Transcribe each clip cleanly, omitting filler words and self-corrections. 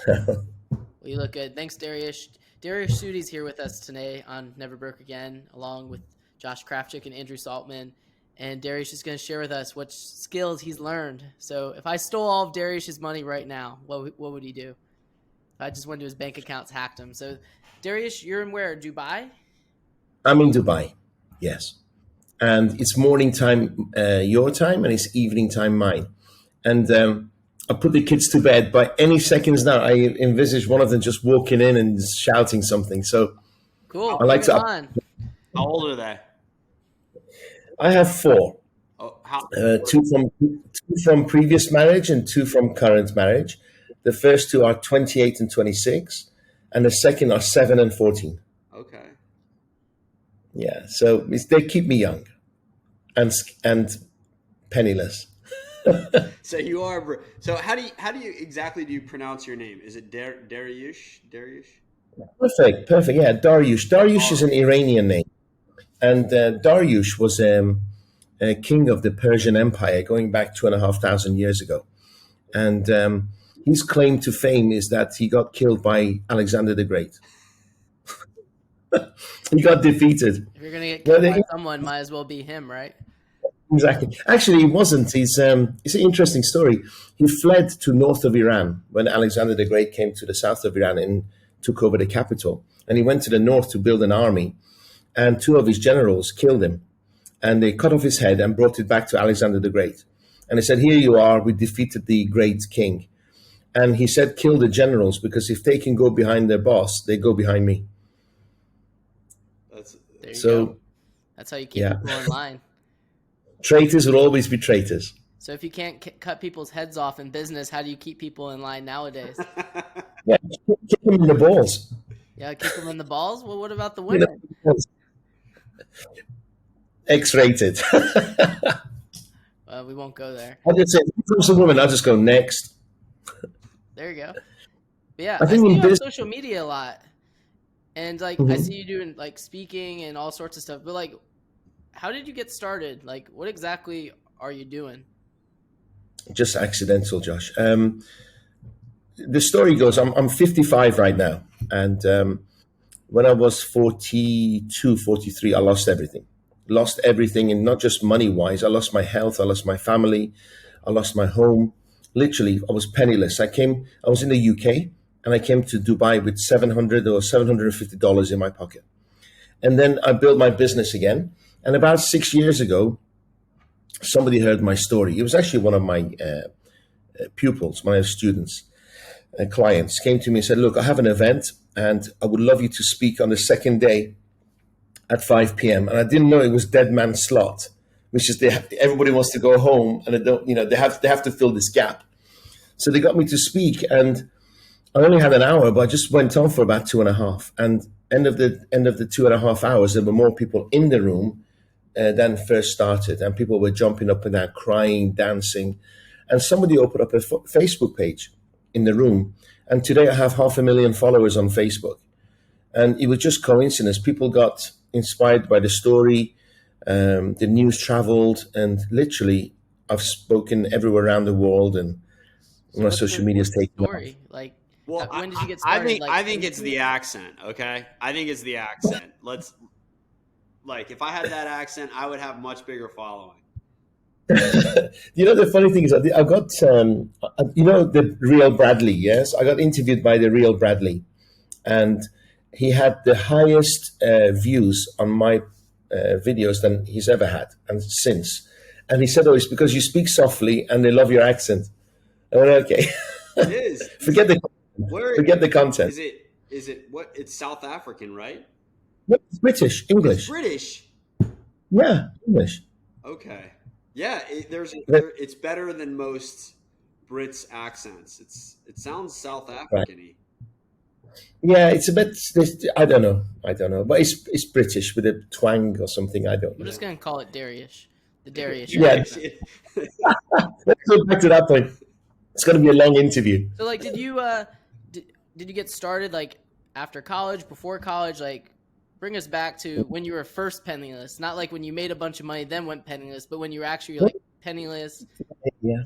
Well, you look good. Thanks, Dariush. Dariush Soudi's here with us today on Never Broke Again, along with Josh Krafchick and Andrew Saltman. And Dariush is going to share with us what skills he's learned. So if I stole all of Dariush's money right now, what would he do? If I just went to his bank accounts, hacked him. So Dariush, you're in where? Dubai? I'm in Dubai, yes. And it's morning time, your time, and it's evening time, mine. And I put the kids to bed. By any seconds now, I envisage one of them just walking in and shouting something. So Cool. I like Bring him to. on. How old are they? I have four. Oh, how? Two from previous marriage and two from current marriage. The first two are 28 and 26, and the second are 7 and 14. Okay. Yeah, so they keep me young and penniless. So you are. So how do you exactly do you pronounce your name? Is it Dariush? Dariush? Perfect. Yeah, Dariush. Dariush is an Iranian name, and Dariush was a king of the Persian Empire going back 2,500 years ago, and his claim to fame is that he got killed by Alexander the Great. He got defeated. If you're going to get killed by someone, might as well be him, right? Exactly. Actually, he wasn't. It's an interesting story. He fled to north of Iran when Alexander the Great came to the south of Iran and took over the capital. And he went to the north to build an army. And two of his generals killed him. And they cut off his head and brought it back to Alexander the Great. And they said, here you are. We defeated the great king. And he said, kill the generals, because if they can go behind their boss, they go behind me. There you go. That's how you keep people in line. Traitors will always be traitors. So if you can't cut people's heads off in business, how do you keep people in line nowadays? Yeah, kick them in the balls. Yeah, kick them in the balls? Well, what about the women? X-rated. We won't go there. I just say, if it comes to women, I'll just go next. There you go. But yeah, I think see you on social media a lot. And like I see you doing like speaking and all sorts of stuff. But like, how did you get started? Like, what exactly are you doing? Just accidental, Josh. The story goes, I'm 55 right now. And when I was 42, 43, I lost everything. Lost everything, and not just money-wise. I lost my health. I lost my family. I lost my home. Literally, I was penniless. I was in the UK, and I came to Dubai with $700 or $750 in my pocket. And then I built my business again. And about 6 years ago, somebody heard my story. It was actually one of my pupils, my students, clients, came to me and said, look, I have an event, and I would love you to speak on the second day at 5 p.m. And I didn't know it was dead man slot, which is everybody wants to go home, and they have to fill this gap. So they got me to speak, and I only had an hour, but I just went on for about 2.5. And end of the 2.5 hours, there were more people in the room than first started, and people were jumping up and down, crying, dancing. And somebody opened up a Facebook page in the room, and today I have 500,000 followers on Facebook. And it was just coincidence. People got inspired by the story. The news traveled, and literally, I've spoken everywhere around the world, and my social media is taking off. Like, well, when did you get started? I think it's the accent. Okay, I think it's the accent. If I had that accent, I would have much bigger following. The funny thing is, I got the real Bradley. Yes, I got interviewed by the real Bradley, and he had the highest views on my videos than he's ever had, and since. And he said, "Oh, it's because you speak softly and they love your accent." I went, "Okay." It is. Forget the content. Is it what? It's South African, right? No, it's British, English. It's British. Yeah, English. Okay. Yeah, it's better than most Brits' accents. It sounds South African-y. Yeah, it's a bit. I don't know, but it's British with a twang or something. I don't know. I'm just gonna call it Dariush. The Dariush. Yeah. Let's go back to that point. It's going to be a long interview. So, like, did you get started like after college, before college? Like, bring us back to when you were first penniless. Not like when you made a bunch of money then went penniless, but when you were actually like penniless. Yeah.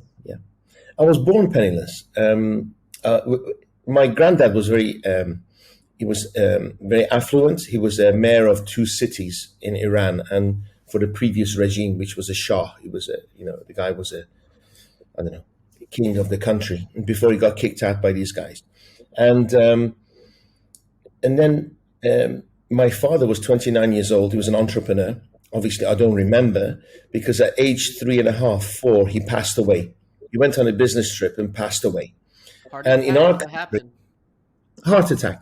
I was born penniless. my granddad was very affluent. He was a mayor of two cities in Iran, and for the previous regime, which was a Shah, he was the guy was I don't know, king of the country before he got kicked out by these guys, and then my father was 29 years old. He was an entrepreneur. Obviously, I don't remember because at age 3.5, 4, he passed away. He went on a business trip and passed away. And in our what happened? Heart attack.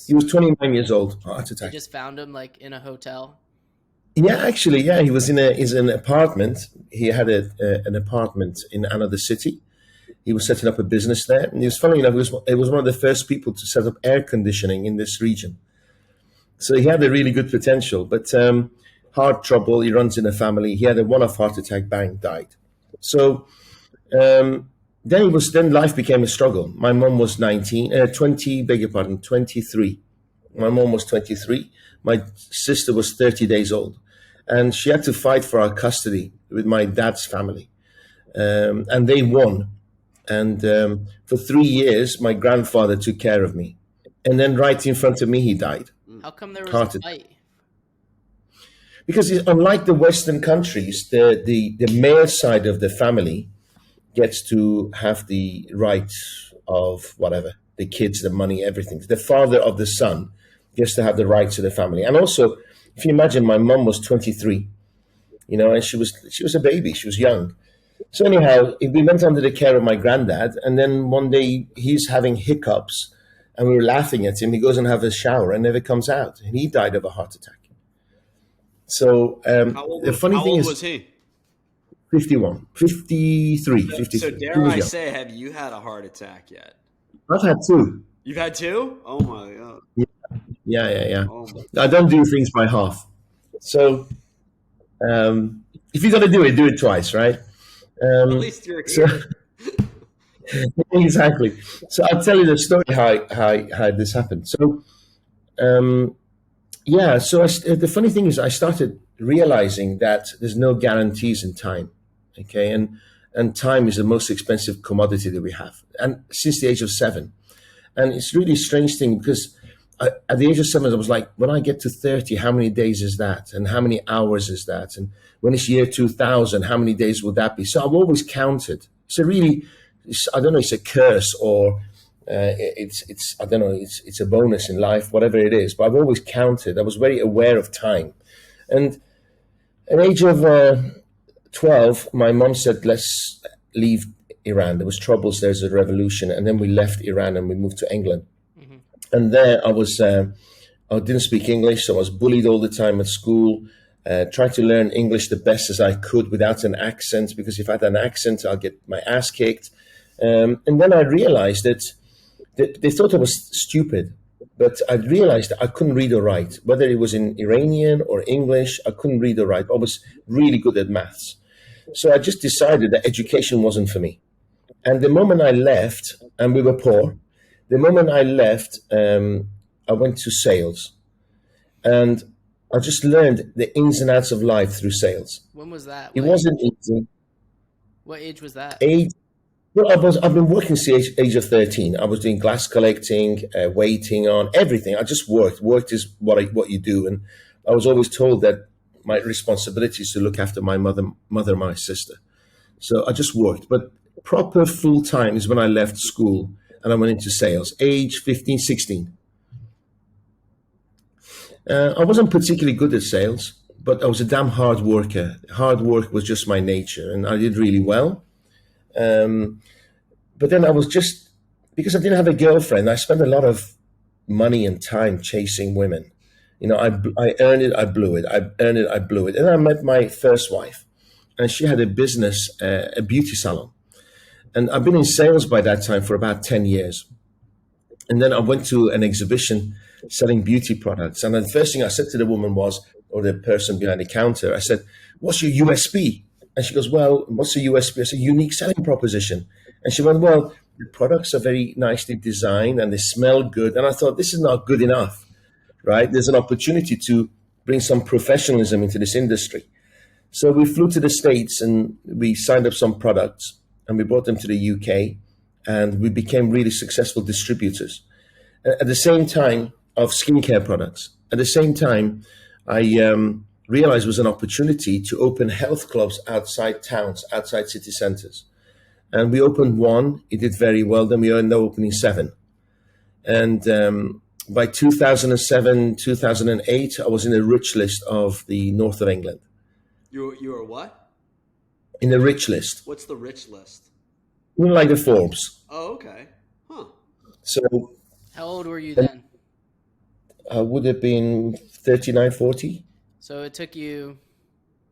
He was 29 years old. Heart attack. They just found him like in a hotel. Yeah, actually, yeah. He was in an apartment. He had an apartment in another city. He was setting up a business there, and he was funny enough. It was one of the first people to set up air conditioning in this region. So he had a really good potential, but heart trouble. He runs in a family. He had a one-off heart attack. Bang, died. So then life became a struggle. My mom was 23. My mom was 23. My sister was 30 days old, and she had to fight for our custody with my dad's family, and they won. And for 3 years, my grandfather took care of me, and then right in front of me, he died. How come there was a fight? Because unlike the Western countries, the male side of the family gets to have the right of whatever, the kids, the money, everything. The father of the son gets to have the rights of the family. And also, if you imagine, my mom was 23, and she was a baby. She was young. So anyhow, we went under the care of my granddad. And then one day he's having hiccups and we were laughing at him. He goes and have a shower and never comes out. And he died of a heart attack. So the funny thing is, how old was he? 51, 53, 53. So dare I say, have you had a heart attack yet? I've had two. You've had two? Oh my God. Yeah. Oh I don't do things by half. So if you're going to do it twice, right? At least you're here. Exactly. So I'll tell you the story how this happened. So the funny thing is I started realizing that there's no guarantees in time. Okay, and time is the most expensive commodity that we have, and since the age of 7. And it's really a strange thing because at the age of 7, I was like, when I get to 30, how many days is that? And how many hours is that? And when it's year 2000, how many days will that be? So I've always counted. So really, I don't know, it's a curse or it's I don't know, it's a bonus in life, whatever it is. But I've always counted. I was very aware of time. And at the age of 12, my mom said, let's leave Iran. There was troubles, there's a revolution. And then we left Iran and we moved to England. Mm-hmm. And there I didn't speak English, so I was bullied all the time at school. Tried to learn English the best as I could without an accent, because if I had an accent, I'll get my ass kicked. And then I realized that they thought I was stupid, but I realized that I couldn't read or write. Whether it was in Iranian or English, I couldn't read or write. I was really good at maths. So I just decided that education wasn't for me. And the moment I left, and we were poor, the moment I left, I went to sales. And I just learned the ins and outs of life through sales. When was that? It wasn't easy. What age was that? Well, I've been working since age of 13. I was doing glass collecting, waiting on everything. I just worked. Work is what you do. And I was always told that my responsibility is to look after my mother, my sister. So I just worked. But proper full time is when I left school and I went into sales, age 15, 16. I wasn't particularly good at sales, but I was a damn hard worker. Hard work was just my nature, and I did really well. But then I was just, because I didn't have a girlfriend, I spent a lot of money and time chasing women. I earned it, I blew it. I earned it, I blew it. And I met my first wife, and she had a business, a beauty salon. And I've been in sales by that time for about 10 years. And then I went to an exhibition selling beauty products. And the first thing I said to the woman was, or the person behind the counter, I said, what's your USP? And she goes, well, what's the USP? I said, unique selling proposition. And she went, well, the products are very nicely designed and they smell good. And I thought, this is not good enough, right? There's an opportunity to bring some professionalism into this industry. So we flew to the States and we signed up some products and we brought them to the UK. and we became really successful distributors. At the same time, of skincare products. At the same time, I realized it was an opportunity to open health clubs outside towns, outside city centers. And we opened one, it did very well. Then we ended up opening 7. And by 2007, 2008, I was in the rich list of the north of England. You were what? In the rich list. What's the rich list? Like the Forbes. Oh, okay. Huh. So How old were you then? I would have been 39, 40. So it took you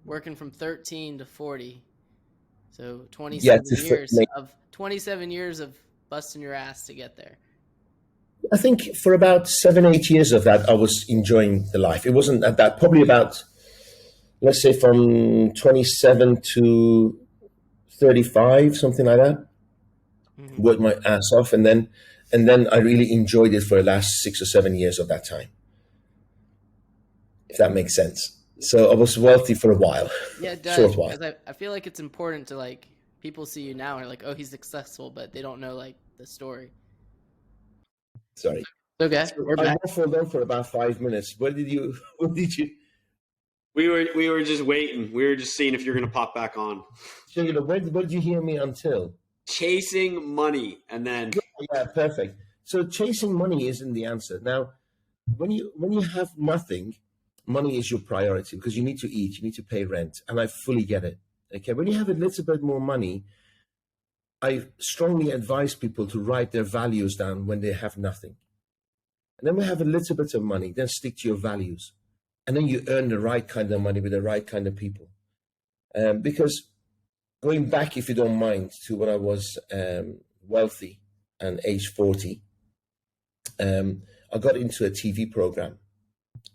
working from 13 to 40. So 27 years of busting your ass to get there. I think for about 7, 8 years of that, I was enjoying the life. It wasn't at that, probably about, let's say from 27 to 35, something like that. Mm-hmm. Worked my ass off. And then I really enjoyed it for the last 6 or 7 years of that time. If that makes sense. So I was wealthy for a while. Yeah, it does. Short while. Because I feel like it's important to, like, people see you now and are like, oh, he's successful, but they don't know, like, the story. Sorry. Okay. We're back. I waffled on for about 5 minutes. What did you? We were just waiting. We were just seeing if you're going to pop back on. So, where did you hear me until? Chasing money, and then yeah, perfect. So chasing money isn't the answer. Now, when you have nothing, money is your priority because you need to eat, you need to pay rent, and I fully get it. Okay, when you have a little bit more money, I strongly advise people to write their values down when they have nothing. And then we have a little bit of money, then stick to your values. And then you earn the right kind of money with the right kind of people. Because going back, if you don't mind, to when I was wealthy and age 40, I got into a TV program.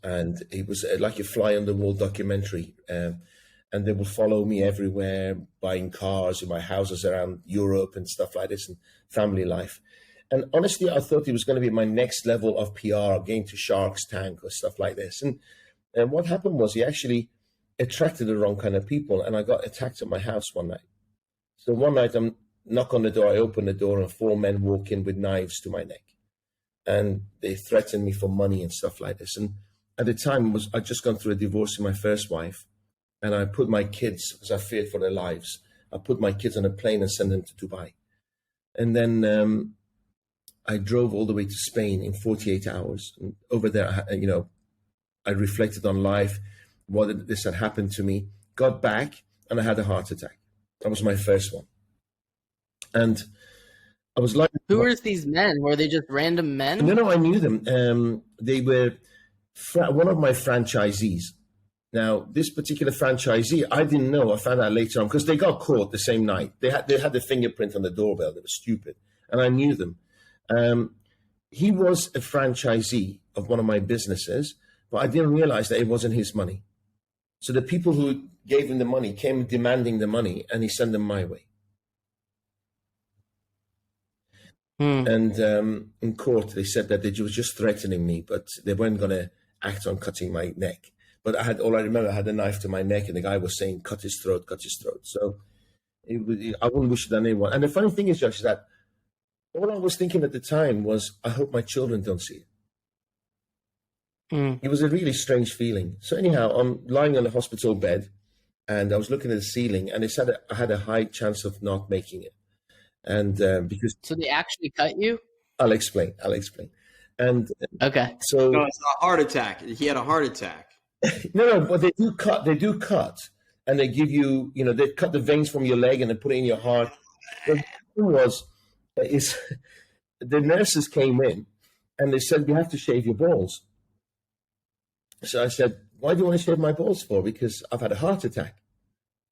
And it was like a fly on the wall documentary. And they would follow me everywhere, buying cars in my houses around Europe and stuff like this, and family life. And honestly, I thought it was going to be my next level of PR, getting to Shark's Tank or stuff like this. And what happened was he actually attracted the wrong kind of people, and I got attacked at my house one night. So one night, I knock on the door, I open the door, and 4 men walk in with knives to my neck. And they threatened me for money and stuff like this. And at the time, I'd just gone through a divorce with my first wife. And I put my kids, because I feared for their lives, I put my kids on a plane and sent them to Dubai. And then I drove all the way to Spain in 48 hours. And over there, I reflected on life, what this had happened to me, got back, and I had a heart attack. That was my first one. And I was like... Who were these men? Were they just random men? No, I knew them. They were one of my franchisees. Now, this particular franchisee, I didn't know. I found out later on because they got caught the same night. They had the fingerprint on the doorbell. They were stupid, and I knew them. He was a franchisee of one of my businesses, but I didn't realize that it wasn't his money. So the people who gave him the money came demanding the money, and he sent them my way. And in court, they said that they were just threatening me, but they weren't going to act on cutting my neck. But I remember I had a knife to my neck, and the guy was saying, cut his throat, cut his throat. So I wouldn't wish it on anyone. And the funny thing is, Josh, is that all I was thinking at the time was, I hope my children don't see it. It was a really strange feeling. So anyhow, I'm lying on a hospital bed, and I was looking at the ceiling, and they said I had a high chance of not making it. And because... So they actually cut you? I'll explain. And okay. So no, it's a heart attack. He had a heart attack. No, but they do cut, and they give you, they cut the veins from your leg and they put it in your heart. But the thing the nurses came in and they said, you have to shave your balls. So I said, why do you want to shave my balls for? Because I've had a heart attack,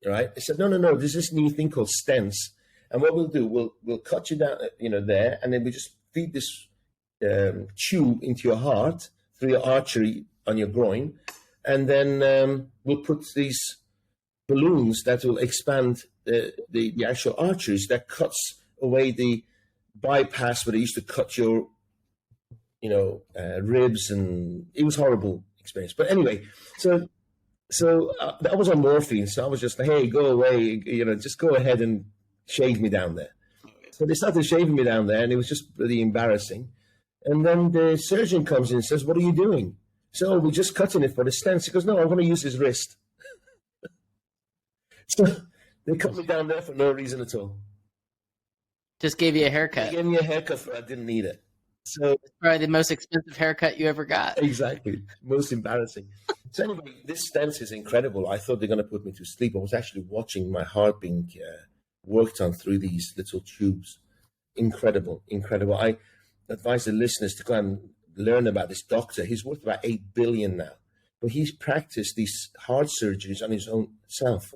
right? They said, no, there's this new thing called stents. And what we'll do, we'll cut you down, there, and then we just feed this tube into your heart through your artery on your groin. And then we'll put these balloons that will expand the actual arteries that cuts away the bypass where they used to cut your, ribs, and it was a horrible experience. But anyway, so that was on morphine. So I was just like, hey, go away, just go ahead and shave me down there. So they started shaving me down there, and it was just really embarrassing. And then the surgeon comes in and says, "What are you doing?" So we're just cutting it for the stents. He goes, "No, I'm going to use his wrist." So they cut me down there for no reason at all. Just gave you a They haircut. gave me a haircut for I didn't need it. So Probably the most expensive haircut you ever got. exactly, most embarrassing. So anyway, this stent is incredible. I thought they're going to put me to sleep. I was actually watching my heart being worked on through these little tubes. Incredible, incredible. I advise the listeners to go and learn about this doctor. He's worth about $8 billion now, but he's practiced these heart surgeries on his own self.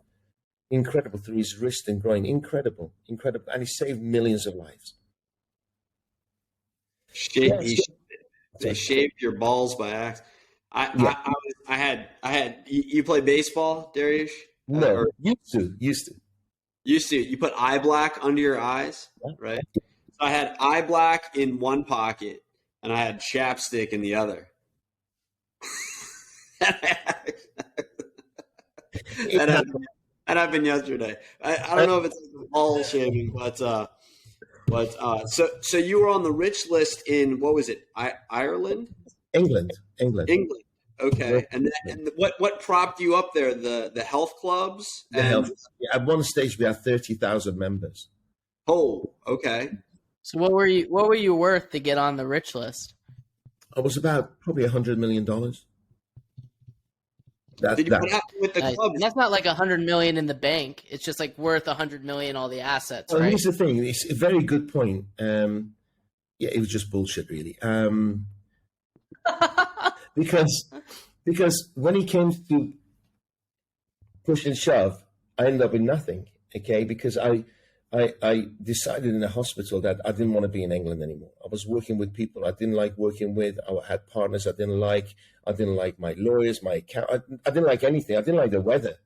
Incredible, through his wrist and groin. Incredible, incredible, and he saved millions of lives. They shaved your balls by accident. I had. You play baseball, Dariush? No, used to. Used to. You put eye black under your eyes, right? So I had eye black in one pocket, and I had chapstick in the other. That happened yesterday. I don't know if it's ball shaving, but so you were on the rich list in, what was it? Ireland? England. Okay. And what propped you up there? The health clubs? At one stage we had 30,000 members. Oh, okay. So what were you worth to get on the rich list? I was about probably $100 million. Did you put out with the clubs? And that's not like $100 million in the bank. It's just like worth $100 million, all the assets, well, right? Here's the thing. It's a very good point. It was just bullshit, really. Because when he came to push and shove, I ended up with nothing. Okay, because I decided in the hospital that I didn't want to be in England anymore. I was working with people I didn't like working with. I had partners I didn't like. I didn't like my lawyers, my account. I didn't like anything. I didn't like the weather.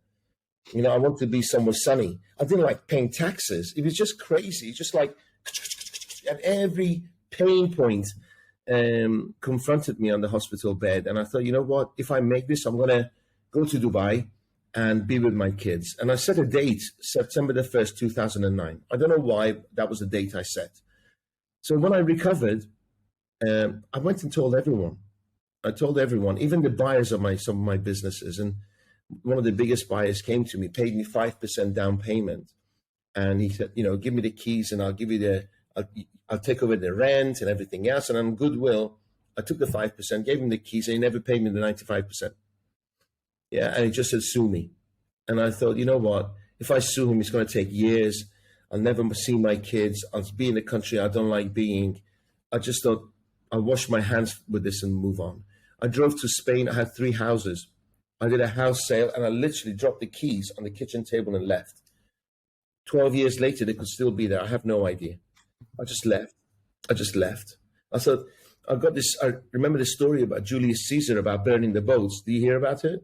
You know, I wanted to be somewhere sunny. I didn't like paying taxes. It was just crazy. Just like at every pain point confronted me on the hospital bed. And I thought, you know what? If I make this, I'm going to go to Dubai and be with my kids. And I set a date, September the 1st, 2009. I don't know why that was the date I set. So when I recovered, I went and told everyone. I told everyone, even the buyers of some of my businesses. And one of the biggest buyers came to me, paid me 5% down payment. And he said, you know, give me the keys and I'll give you I'll take over the rent and everything else. And on goodwill, I took the 5%, gave him the keys, and he never paid me the 95%. Yeah, and he just said, sue me. And I thought, you know what? If I sue him, it's going to take years. I'll never see my kids. I'll be in a country I don't like being. I just thought, I'll wash my hands with this and move on. I drove to Spain. I had 3 houses. I did a house sale, and I literally dropped the keys on the kitchen table and left. 12 years later, they could still be there. I have no idea. I just left. I thought, I got this. I remember the story about Julius Caesar about burning the boats. Do you hear about it?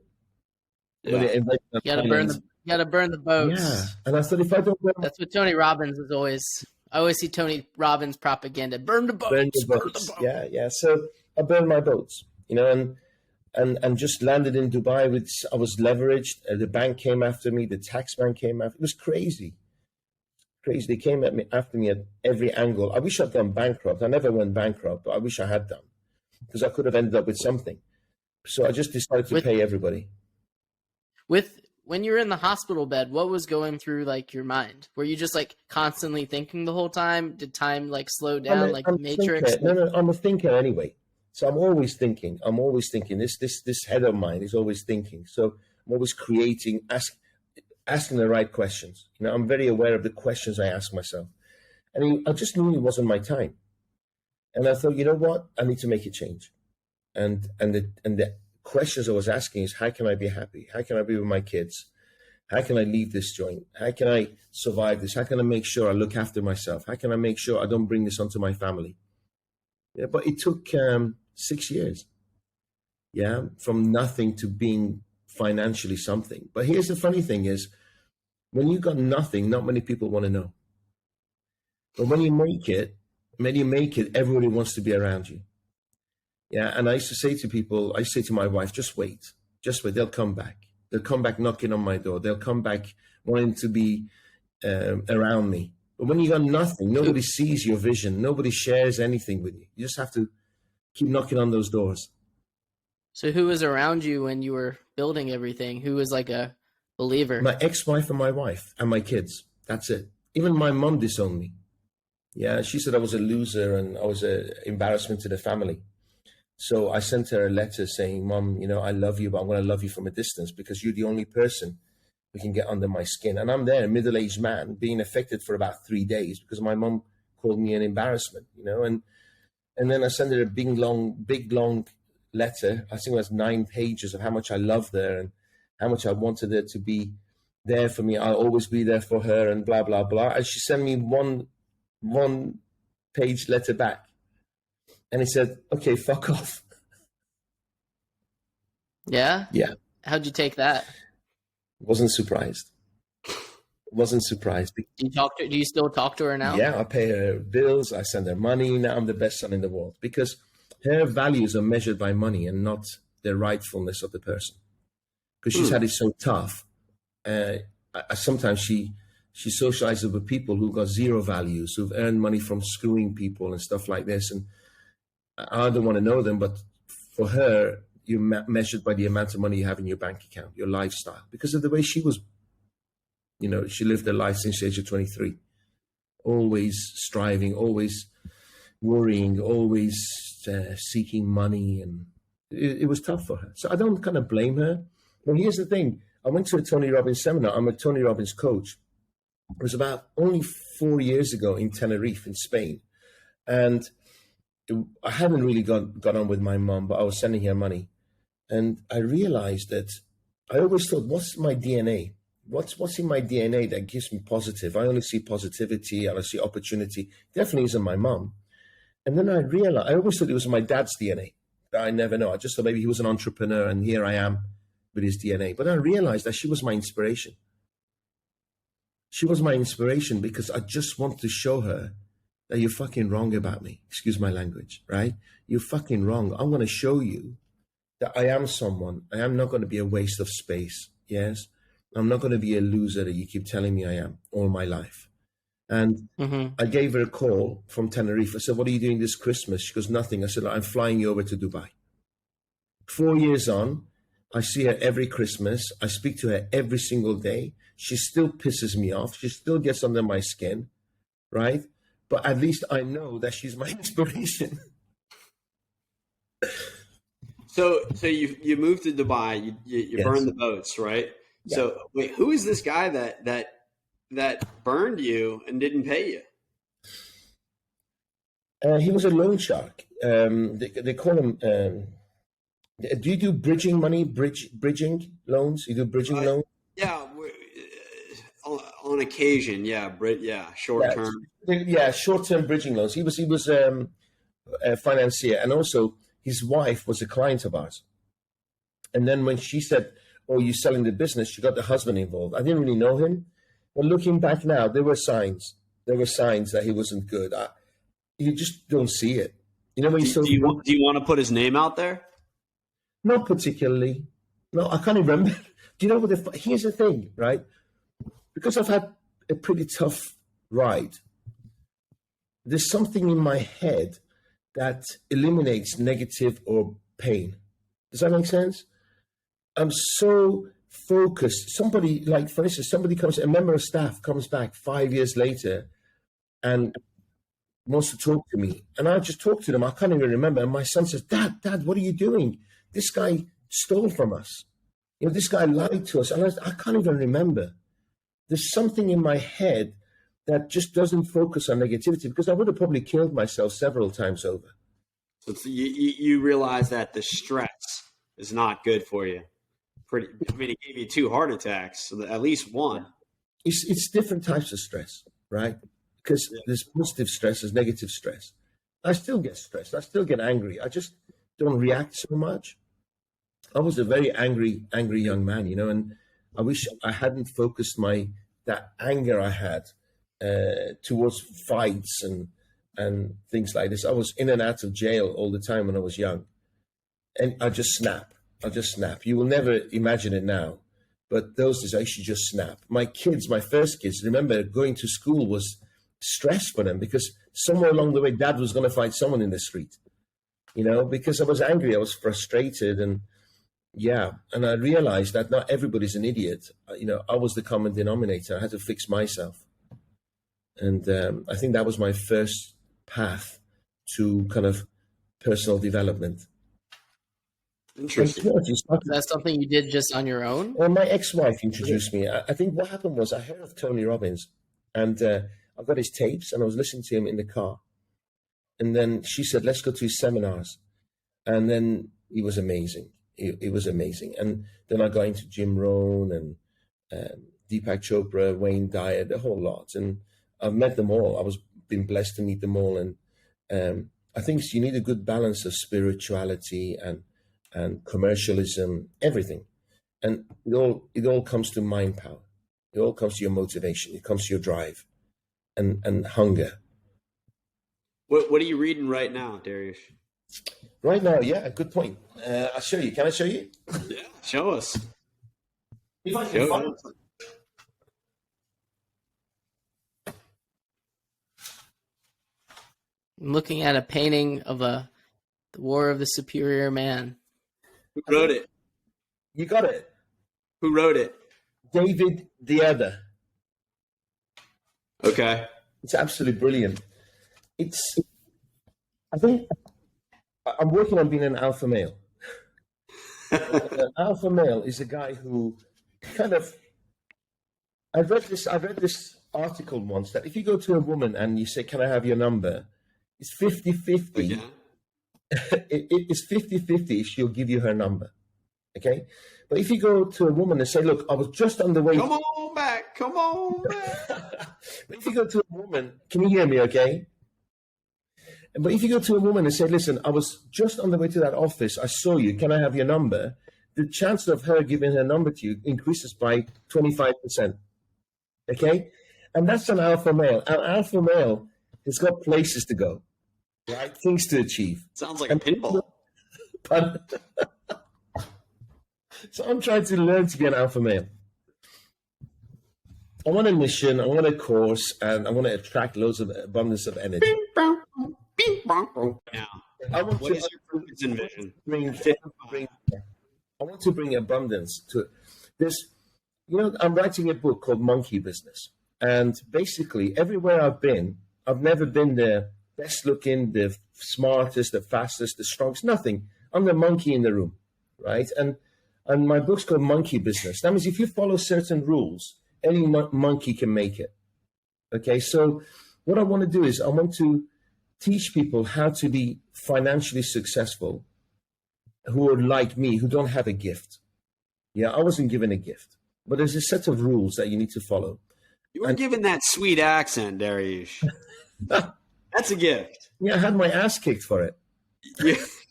Yeah. You gotta burn the boats. Yeah. And I thought, if I don't burn, that's what Tony Robbins is always. I always see Tony Robbins propaganda. Burn the boats. Burn the boats. Yeah. So I burned my boats, you know, and just landed in Dubai I was leveraged. The bank came after me. The tax man came after. It was crazy. They came after me at every angle. I wish I'd gone bankrupt. I never went bankrupt, but I wish I had done, because I could have ended up with something. So I just decided to pay everybody. When you were in the hospital bed, what was going through like your mind? Were you just like constantly thinking the whole time? Did time like slow down, like the Matrix? No, I'm a thinker anyway. So I'm always thinking. This head of mine is always thinking. So I'm always creating, asking the right questions. You know, I'm very aware of the questions I ask myself. And I just knew it wasn't my time. And I thought, you know what? I need to make a change. And the questions I was asking is, how can I be happy? How can I be with my kids? How can I leave this joint? How can I survive this? How can I make sure I look after myself? How can I make sure I don't bring this onto my family? Yeah, but it took 6 years. Yeah, from nothing to being financially something. But here's the funny thing is, when you got nothing, not many people want to know. But when you make it, everybody wants to be around you. Yeah, and I used to say to people, I say to my wife, just wait, they'll come back. They'll come back knocking on my door. They'll come back wanting to be around me. But when you got nothing, nobody sees your vision. Nobody shares anything with you. You just have to keep knocking on those doors. So who was around you when you were building everything? Who was like a believer? My ex-wife and my wife and my kids. That's it. Even my mom disowned me. Yeah, she said I was a loser and I was an embarrassment to the family. So I sent her a letter saying, Mom, I love you, but I'm going to love you from a distance because you're the only person who can get under my skin. And I'm there, a middle-aged man, being affected for about 3 days because my mom called me an embarrassment, and then I sent her a big, long letter. I think it was 9 pages of how much I loved her and how much I wanted her to be there for me. I'll always be there for her and blah, blah, blah. And she sent me one page letter back. And he said, okay, fuck off. Yeah? Yeah. How'd you take that? Wasn't surprised. Do you still talk to her now? Yeah, I pay her bills. I send her money. Now I'm the best son in the world because her values are measured by money and not the rightfulness of the person. Because she's had it so tough. Sometimes she socializes with people who got zero values, who've earned money from screwing people and stuff like this. And I don't want to know them, but for her, you're measured by the amount of money you have in your bank account, your lifestyle, because of the way she was. She lived her life since the age of 23, always striving, always worrying, always seeking money. And it was tough for her. So I don't kind of blame her. But here's the thing. I went to a Tony Robbins seminar. I'm a Tony Robbins coach. It was about only 4 years ago in Tenerife in Spain. And I hadn't really got on with my mom, but I was sending her money. And I realized that I always thought, what's my DNA? What's in my DNA that gives me positive? I only see positivity, I see opportunity. Definitely isn't my mom. And then I realized, I always thought it was my dad's DNA. I never know. I just thought maybe he was an entrepreneur and here I am with his DNA. But I realized that she was my inspiration. She was my inspiration because I just wanted to show her that you're fucking wrong about me. Excuse my language, right? You're fucking wrong. I'm going to show you that I am someone. I am not going to be a waste of space. Yes. I'm not going to be a loser that you keep telling me I am all my life. And I gave her a call from Tenerife. I said, what are you doing this Christmas? She goes, nothing. I said, I'm flying you over to Dubai. 4 years on, I see her every Christmas. I speak to her every single day. She still pisses me off. She still gets under my skin, right? But at least I know that she's my inspiration. So you moved to Dubai. You yes. burned the boats, right? Yeah. So wait, who is this guy that burned you and didn't pay you? He was a loan shark. They call him. Do you do bridging money? Bridging loans? You do bridging loans? Yeah, on occasion. Yeah, short term. Yeah, short term bridging loans. He was a financier, and also his wife was a client of ours. And then when she said, "Oh, you're selling the business," she got the husband involved. I didn't really know him, but looking back now, there were signs. There were signs that he wasn't good. You just don't see it. You know when do you want to put his name out there? Not particularly. No, I can't remember. Do you know what? Here's the thing, right? Because I've had a pretty tough ride. There's something in my head that eliminates negative or pain. Does that make sense? I'm so focused. Somebody, like, for instance, a member of staff comes back 5 years later and wants to talk to me. And I just talk to them. I can't even remember. And my son says, Dad, what are you doing? This guy stole from us. This guy lied to us. And I can't even remember. There's something in my head that just doesn't focus on negativity, because I would have probably killed myself several times over. So you realize that the stress is not good for you. It gave you 2 heart attacks, so at least one. It's different types of stress, right? Because there's positive stress, there's negative stress. I still get stressed. I still get angry. I just don't react so much. I was a very angry young man, and I wish I hadn't focused that anger I had towards fights and things like this. I was in and out of jail all the time when I was young, and I just snap. You will never imagine it now, but those days I used to just snap. My first kids, remember, going to school was stress for them, because somewhere along the way, Dad was going to fight someone in the street, because I was angry, I was frustrated, and I realized that not everybody's an idiot. I was the common denominator. I had to fix myself. And I think that was my first path to kind of personal development. Interesting. Is that something you did just on your own? Well, my ex-wife introduced me. I think what happened was I heard of Tony Robbins, and I got his tapes, and I was listening to him in the car. And then she said, let's go to his seminars. And then he was amazing. It was amazing. And then I got into Jim Rohn and Deepak Chopra, Wayne Dyer, the whole lot. And I've met them all. Been blessed to meet them all. And I think you need a good balance of spirituality and commercialism, everything. And it all comes to mind power. It all comes to your motivation. It comes to your drive and hunger. What are you reading right now, Dariush? Right now, good point. I'll show you. Can I show you? Yeah, show us. If I can find it. I'm looking at a painting of the War of the Superior Man. Who wrote it? You got it. Who wrote it? David Deida. Okay. It's absolutely brilliant. I think I'm working on being an alpha male. An alpha male is a guy who kind of, I read this article once that if you go to a woman and you say, can I have your number? It's 50-50. Yeah. It's 50-50 if she'll give you her number. Okay? But if you go to a woman and say, look, I was just on the way. Come on back. But if you go to a woman, can you hear me okay? But if you go to a woman and say, listen, I was just on the way to that office. I saw you. Can I have your number? The chance of her giving her number to you increases by 25%. Okay? And that's an alpha male. An alpha male has got places to go, right? Things to achieve. Sounds like a pinball. So I'm trying to learn to be an alpha male. I want a mission, I want a course, and I want to attract loads of abundance of energy. Yeah. What is your purpose and vision? I want to bring abundance to this. I'm writing a book called Monkey Business. And basically, everywhere I've been, I've never been the best looking, the smartest, the fastest, the strongest, nothing. I'm the monkey in the room, right? And my book's called Monkey Business. That means if you follow certain rules, any monkey can make it. Okay, so what I want to do is I want to teach people how to be financially successful who are like me, who don't have a gift. Yeah, I wasn't given a gift, but there's a set of rules that you need to follow. You were given that sweet accent, Dariush. That's a gift. Yeah, I had my ass kicked for it.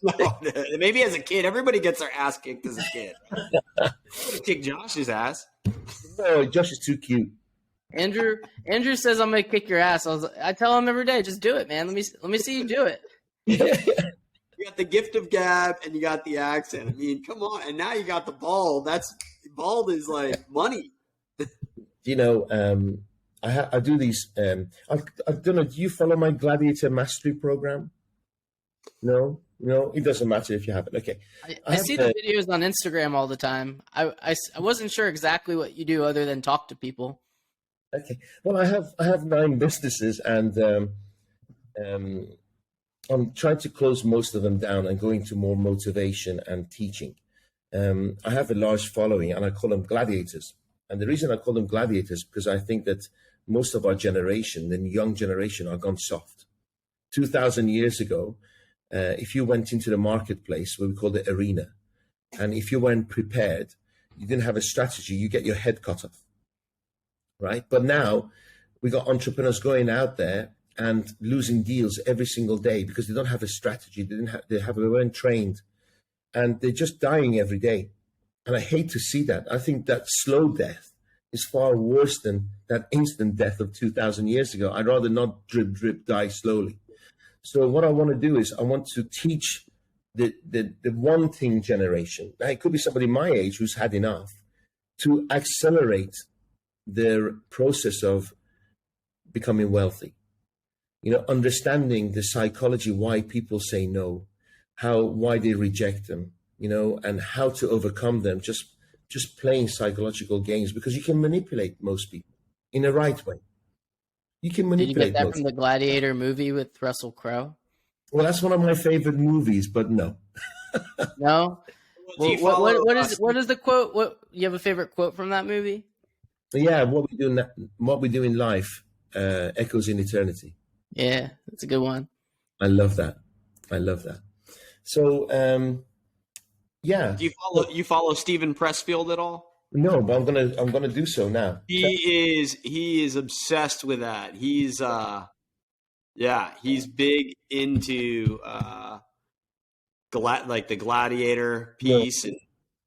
No, maybe as a kid. Everybody gets their ass kicked as a kid. Kick Josh's ass. No, Josh is too cute. Andrew says I'm gonna kick your ass. I tell him every day, just do it, man. Let me see you do it. You got the gift of gab and you got the accent. I mean, come on. And now you got the bald. Bald is like money. I do these. I don't know. Do you follow my Gladiator Mastery program? No, it doesn't matter if you haven't. Okay. I see the videos on Instagram all the time. I wasn't sure exactly what you do other than talk to people. Okay. Well, I have 9 businesses, and I'm trying to close most of them down and going to more motivation and teaching. I have a large following, and I call them gladiators. And the reason I call them gladiators because I think that most of our generation, the young generation, are gone soft. 2,000 years ago, if you went into the marketplace, what we call the arena, and if you weren't prepared, you didn't have a strategy, you get your head cut off, right? But now we got entrepreneurs going out there and losing deals every single day because they don't have a strategy. They weren't trained, and they're just dying every day. And I hate to see that. I think that slow death is far worse than that instant death of 2,000 years ago. I'd rather not drip, die slowly. So what I want to do is I want to teach the one thing generation. Now, it could be somebody my age who's had enough to accelerate their process of becoming wealthy. Understanding the psychology, why people say no, why they reject them, and how to overcome them, just playing psychological games, because you can manipulate most people in the right way. You can Did you get manipulate that most from the Gladiator movie with Russell Crowe? Well, that's one of my favorite movies, but no. No? Do you Well, follow, what is the quote? What you have a favorite quote from that movie? Yeah, what we do in life echoes in eternity. Yeah, that's a good one. I love that. So, yeah. Do you follow Steven Pressfield at all? No, but I'm gonna do so now. He is obsessed with that. He's big into like the Gladiator piece, and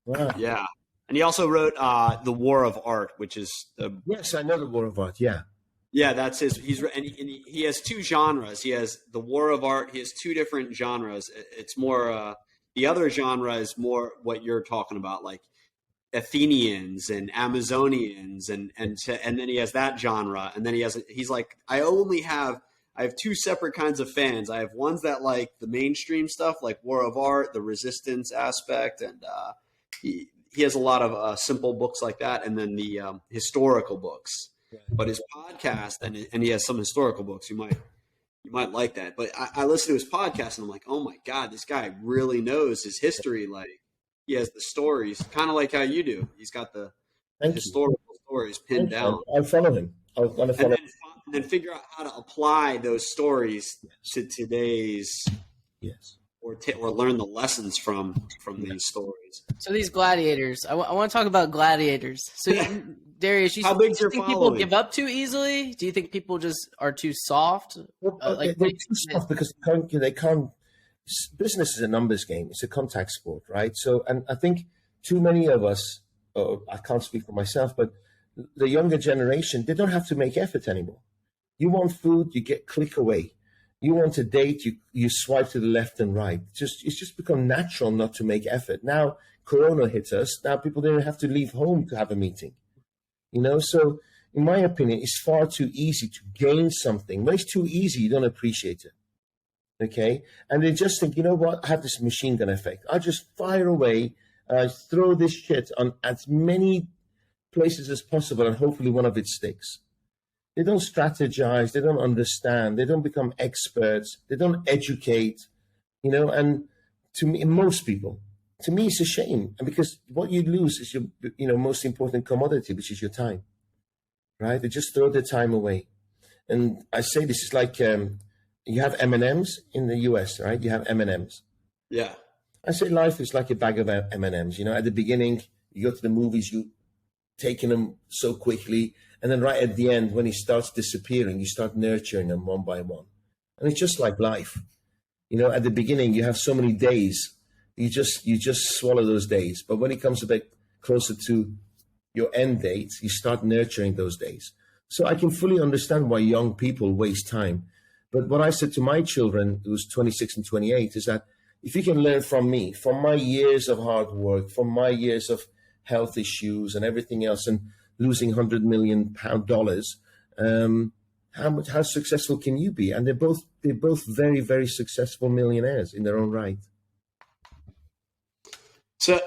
Wow. yeah, and he also wrote The War of Art, which is Yes, I know The War of Art. Yeah. Yeah, that's his. He has two genres. He has The War of Art. He has two different genres. It's more the other genre is more what you're talking about, like Athenians and Amazonians, and then he has that genre, and then he's like, I have two separate kinds of fans. I have ones that like the mainstream stuff, like War of Art, the resistance aspect, and he has a lot of simple books like that, and then the historical books. But his podcast, and he has some historical books. You might like that. But I listen to his podcast, and I'm like, oh my God, this guy really knows his history. Like, he has the stories, kind of like how you do. He's got the historical stories pinned down. I'll follow him. I'll follow him. And then figure out how to apply those stories to today's, or learn the lessons from these stories. So these gladiators, I want to talk about gladiators. So Dariush, you think people give up too easily? Do you think people just are too soft? They're too soft because they can't. Business is a numbers game. It's a contact sport, right? So, and I think too many of us, I can't speak for myself, but the younger generation, they don't have to make effort anymore. You want food, you click away. You want a date, you swipe to the left and right. It's just become natural not to make effort. Now, Corona hit us. Now people don't have to leave home to have a meeting. So in my opinion, it's far too easy to gain something. When it's too easy, you don't appreciate it. Okay? And they just think, you know what? I have this machine gun effect. I just fire away, I throw this shit on as many places as possible, and hopefully one of it sticks. They don't strategize, they don't understand, they don't become experts, they don't educate, and to me, most people, to me, it's a shame. And because what you lose is your most important commodity, which is your time, right? They just throw their time away. And I say this is like, you have M&Ms in the US, right? You have M&Ms. Yeah. I say life is like a bag of M&Ms. At the beginning, you go to the movies, you taking them so quickly. And then right at the end, when he starts disappearing, you start nurturing them one by one. And it's just like life. At the beginning, you have so many days. You just swallow those days. But when it comes a bit closer to your end date, you start nurturing those days. So I can fully understand why young people waste time. But what I said to my children, who's 26 and 28, is that if you can learn from me, from my years of hard work, from my years of health issues and everything else, and losing $100 million, how successful can you be? And they're both very, very successful millionaires in their own right. So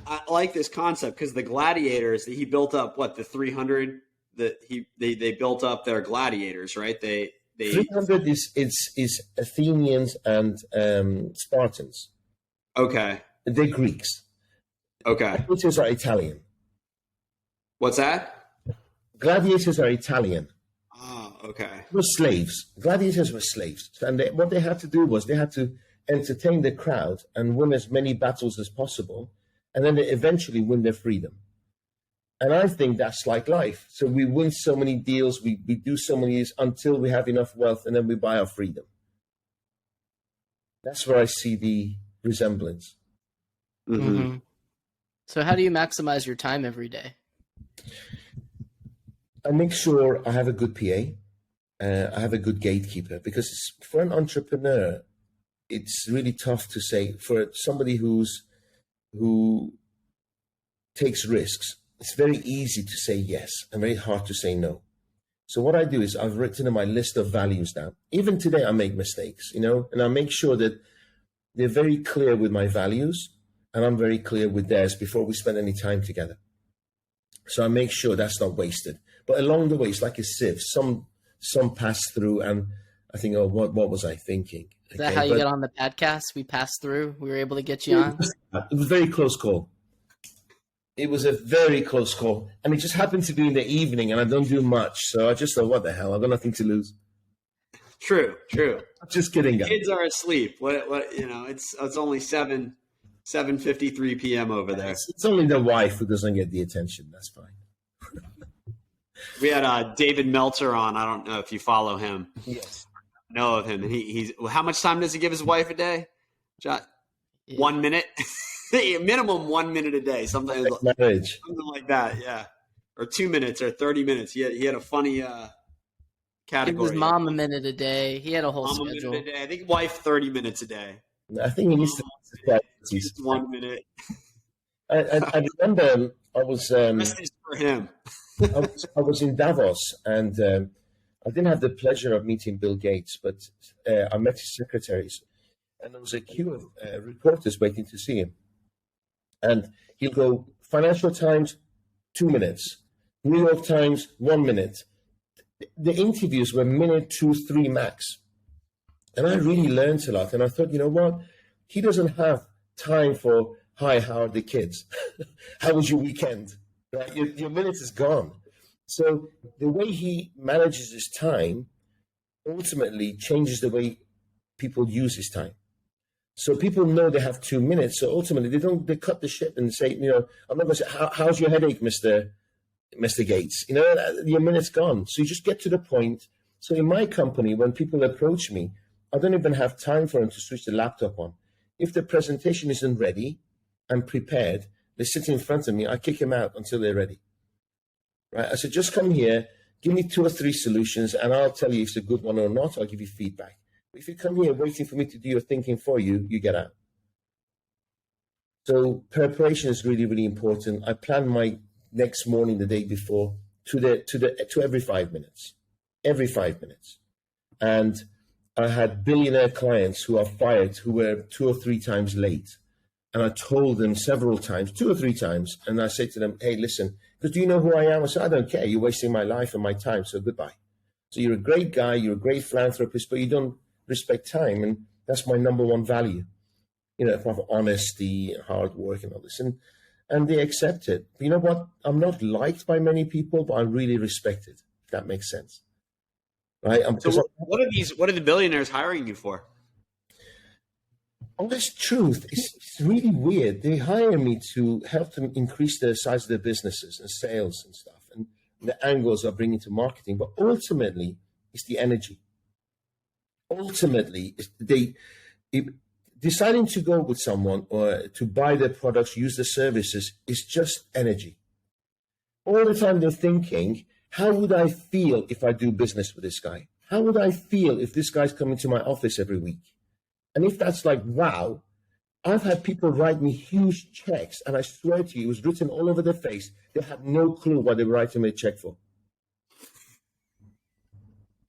I like this concept because the Gladiators, he built up the 300 that they built up their gladiators, right? They 300 is Athenians and Spartans. Okay. They're Greeks. Okay. Gladiators are Italian. What's that? Gladiators are Italian. Oh, okay. They were slaves. Gladiators were slaves. And what they had to do was they had to entertain the crowd and win as many battles as possible. And then they eventually win their freedom. And I think that's like life. So we win so many deals, we do so many years until we have enough wealth, and then we buy our freedom. That's where I see the resemblance. Mm-hmm. Mm-hmm. So how do you maximize your time every day? I make sure I have a good PA. I have a good gatekeeper, because for an entrepreneur, it's really tough to say, for somebody who takes risks, it's very easy to say yes and very hard to say no. So what I do is I've written in my list of values down. Even today, I make mistakes, and I make sure that they're very clear with my values and I'm very clear with theirs before we spend any time together. So I make sure that's not wasted. But along the way, it's like a sieve. Some pass through and I think, oh, what was I thinking? Is that how you got on the podcast? We passed through. We were able to get you on. It was a very close call. It was a very close call. And it just happened to be in the evening and I don't do much. So I just thought, what the hell? I've got nothing to lose. True. Just kidding, guys. Kids are asleep. It's only 7:53 p.m. over there. It's only the wife who doesn't get the attention. That's fine. We had David Meltzer on. I don't know if you follow him. Yes. Know of him. And he's how much time does he give his wife a day? 1 minute? Minimum 1 minute a day. Something like that, yeah. Or 2 minutes or 30 minutes. He had a funny category. Give his mom a minute a day. He had a whole schedule. A minute a day. I think wife 30 minutes a day. I think he needs to just 1 minute. I remember I was for him. I was in Davos and I didn't have the pleasure of meeting Bill Gates, but I met his secretaries and there was a queue of reporters waiting to see him. And he'll go, Financial Times, 2 minutes. New York Times, 1 minute. The interviews were minute, 2, 3 max. And I really learned a lot. And I thought, you know what? He doesn't have time for, hi, how are the kids? How was your weekend? Right? Your minute is gone. So the way he manages his time ultimately changes the way people use his time. So people know they have 2 minutes. So ultimately they cut the shit and say, I'm not going to say, how's your headache, Mr. Gates? Your minute's gone. So you just get to the point. So in my company, when people approach me, I don't even have time for them to switch the laptop on. If the presentation isn't ready and prepared, they sit in front of me, I kick them out until they're ready. Right? I said, just come here, give me 2 or 3 solutions, and I'll tell you if it's a good one or not. I'll give you feedback. If you come here waiting for me to do your thinking for you, you get out. So preparation is really, really important. I plan my next morning, the day before, to every 5 minutes. Every 5 minutes. And I had billionaire clients who are fired who were 2 or 3 times late. And I told them several times, 2 or 3 times, and I said to them, hey, listen, because do you know who I am? I said, I don't care. You're wasting my life and my time, so goodbye. So you're a great guy, you're a great philanthropist, but you don't respect time. And that's my number one value, apart from honesty, hard work and all this. And they accept it. But you know what? I'm not liked by many people, but I'm really respected, if that makes sense. Right? So what are the billionaires hiring you for? Honest truth, it's really weird. They hire me to help them increase the size of their businesses and sales and stuff, and the angles I bring into marketing. But ultimately, it's the energy. Ultimately, deciding to go with someone or to buy their products, use their services, is just energy. All the time they're thinking, how would I feel if I do business with this guy? How would I feel if this guy's coming to my office every week? And if that's like, wow, I've had people write me huge checks, and I swear to you, it was written all over their face. They had no clue what they were writing me a check for.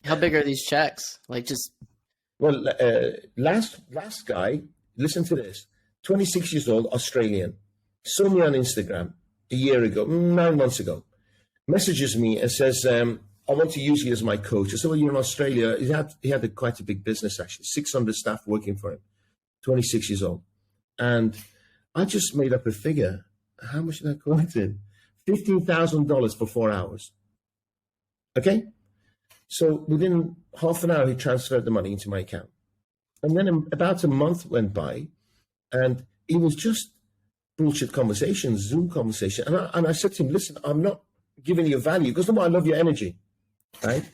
How big are these checks? Well, last guy, listen to this, 26 years old, Australian, saw me on Instagram a year ago, 9 months ago, messages me and says, I want to use you as my coach. I said, well, you're in Australia. He had quite a big business, actually, 600 staff working for him, 26 years old. And I just made up a figure. How much did I quote in? $15,000 for 4 hours. Okay? So within half an hour, he transferred the money into my account. And then about a month went by, and it was just bullshit conversations, Zoom conversation. And I said to him, listen, I'm not giving you value. He goes, no, I love your energy. Right?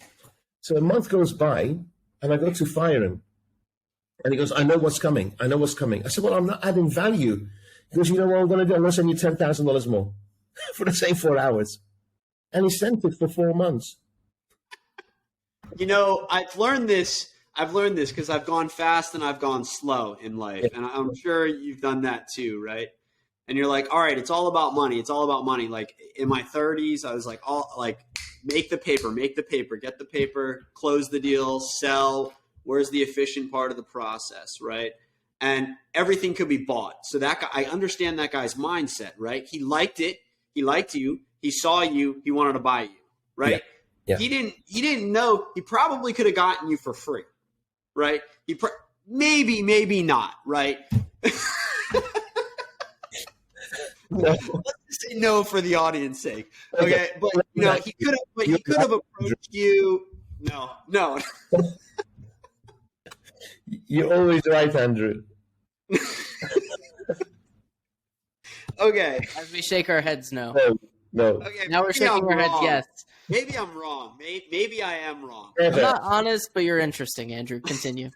So a month goes by, and I go to fire him. And he goes, I know what's coming. I said, well, I'm not adding value. He goes, you know what I'm going to do? I'm going to send you $10,000 more for the same 4 hours. And he sent it for 4 months. I've learned this because I've gone fast and I've gone slow in life. And I'm sure you've done that too, right? And you're like, all right, it's all about money. It's all about money. Like in my 30s, I was like, make the paper, get the paper, close the deal, sell. Where's the efficient part of the process, right? And everything could be bought. So that guy, I understand that guy's mindset, right? He liked it. He liked you. He saw you. He wanted to buy you, right? Yeah. He didn't know. He probably could have gotten you for free, right? Maybe not, right? No. Let's just say no for the audience sake. Okay. But he could have approached you. No. You're always right, Andrew. Okay. As we shake our heads, no. No. Okay. Now we're shaking our heads, yes. Maybe I'm wrong. Maybe I am wrong. I'm not honest, but you're interesting, Andrew. Continue.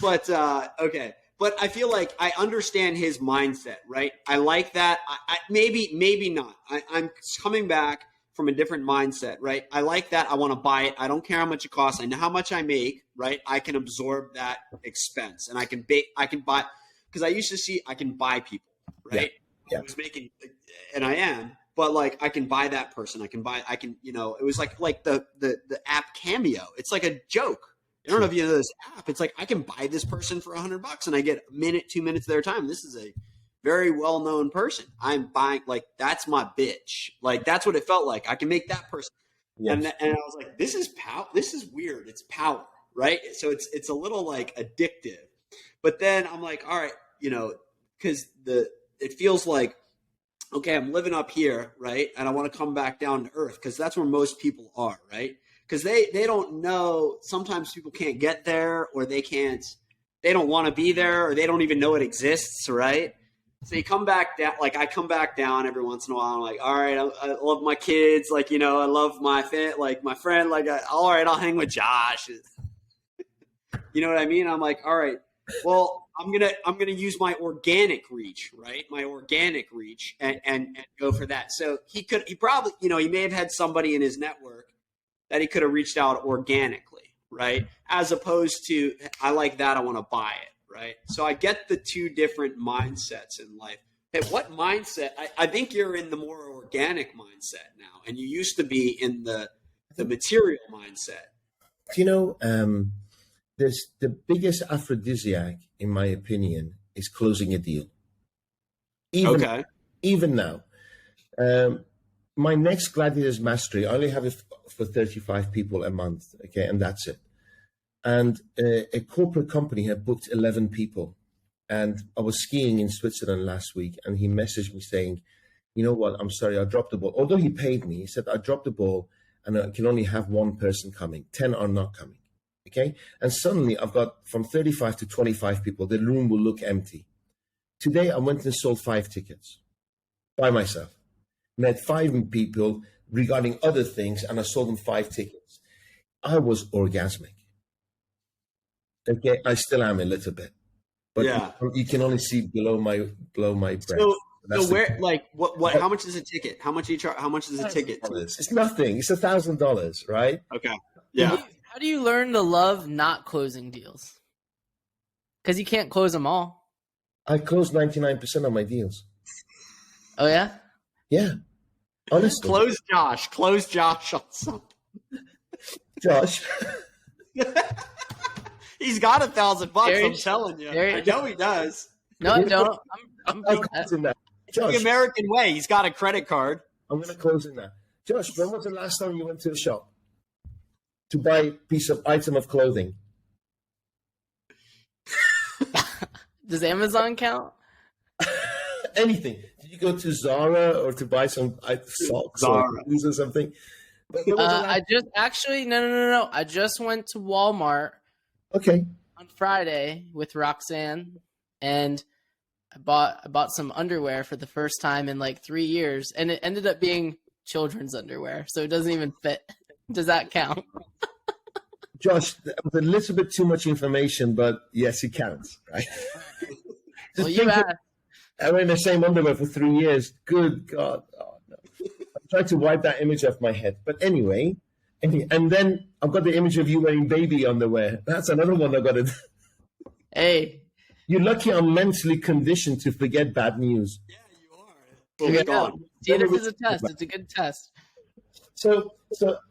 But okay. But I feel like I understand his mindset, right? I like that. I maybe not. I'm coming back from a different mindset, right? I like that. I want to buy it. I don't care how much it costs. I know how much I make, right? I can absorb that expense, and I can buy, because I used to see I can buy people, right? Yeah. I was making, and I am, but like I can buy that person. It was like the app Cameo. It's like a joke. I don't know if you know this app. It's like I can buy this person for $100 and I get a minute, 2 minutes of their time. This is a very well-known person. I'm buying, like, that's my bitch. Like, that's what it felt like. I can make that person. Yes. And I was like, this is power. This is weird. It's power, right? So it's a little like addictive. But then I'm like, all right, because it feels like, okay, I'm living up here, right? And I want to come back down to earth, because that's where most people are, right? Because they don't know. Sometimes people can't get there, or they don't want to be there, or they don't even know it exists, right? So you come back down, like I come back down every once in a while. I'm like, all right, I love my kids. like, I love my friend. Like, all right, I'll hang with Josh. You know what I mean? I'm like, all right, well, I'm gonna use my organic reach, right? My organic reach, and go for that. So he probably, he may have had somebody in his network that he could have reached out organically, right? As opposed to, I like that, I want to buy it, right? So I get the two different mindsets in life. Hey, what mindset? I think you're in the more organic mindset now, and you used to be in the material mindset. There's the biggest aphrodisiac, in my opinion, is closing a deal. Even now. My next Gladiators mastery, I only have it for 35 people a month, okay, and that's it. And a corporate company had booked 11 people. And I was skiing in Switzerland last week, and he messaged me saying, you know what, I'm sorry, I dropped the ball. Although he paid me, he said, I dropped the ball, and I can only have one person coming. 10 are not coming, okay? And suddenly I've got from 35 to 25 people. The room will look empty. Today I went and sold 5 tickets by myself. Met 5 people regarding other things, and I sold them 5 tickets. I was orgasmic. Okay, I still am a little bit, but you can only see below my breath. So where, like, what? How much is a ticket? How much is a ticket? It's nothing. It's $1,000, right? Okay. Yeah. How do you learn to love not closing deals? Because you can't close them all. I close 99% of my deals. Oh yeah. Yeah. Honestly. Close Josh on something. Josh. He's got $1,000. I'm telling you. I know he does. No, I don't. I'm closing that. Josh, the American way. He's got a credit card. I'm going to close in that. Josh, when was the last time you went to a shop to buy a piece of item of clothing? Does Amazon count? Anything. Did you go to Zara or to buy some socks or something? I just actually no. I just went to Walmart. Okay. On Friday with Roxanne, and I bought some underwear for the first time in like 3 years, and it ended up being children's underwear, so it doesn't even fit. Does that count? Josh, that was a little bit too much information, but yes, it counts, right? Well, you asked. I wear the same underwear for 3 years. Good God. Oh, no. I tried to wipe that image off my head. But anyway, and then I've got the image of you wearing baby underwear. That's another one I've got to do. Hey. You're lucky I'm mentally conditioned to forget bad news. Yeah, you are. See, this is a test. It's a good test. So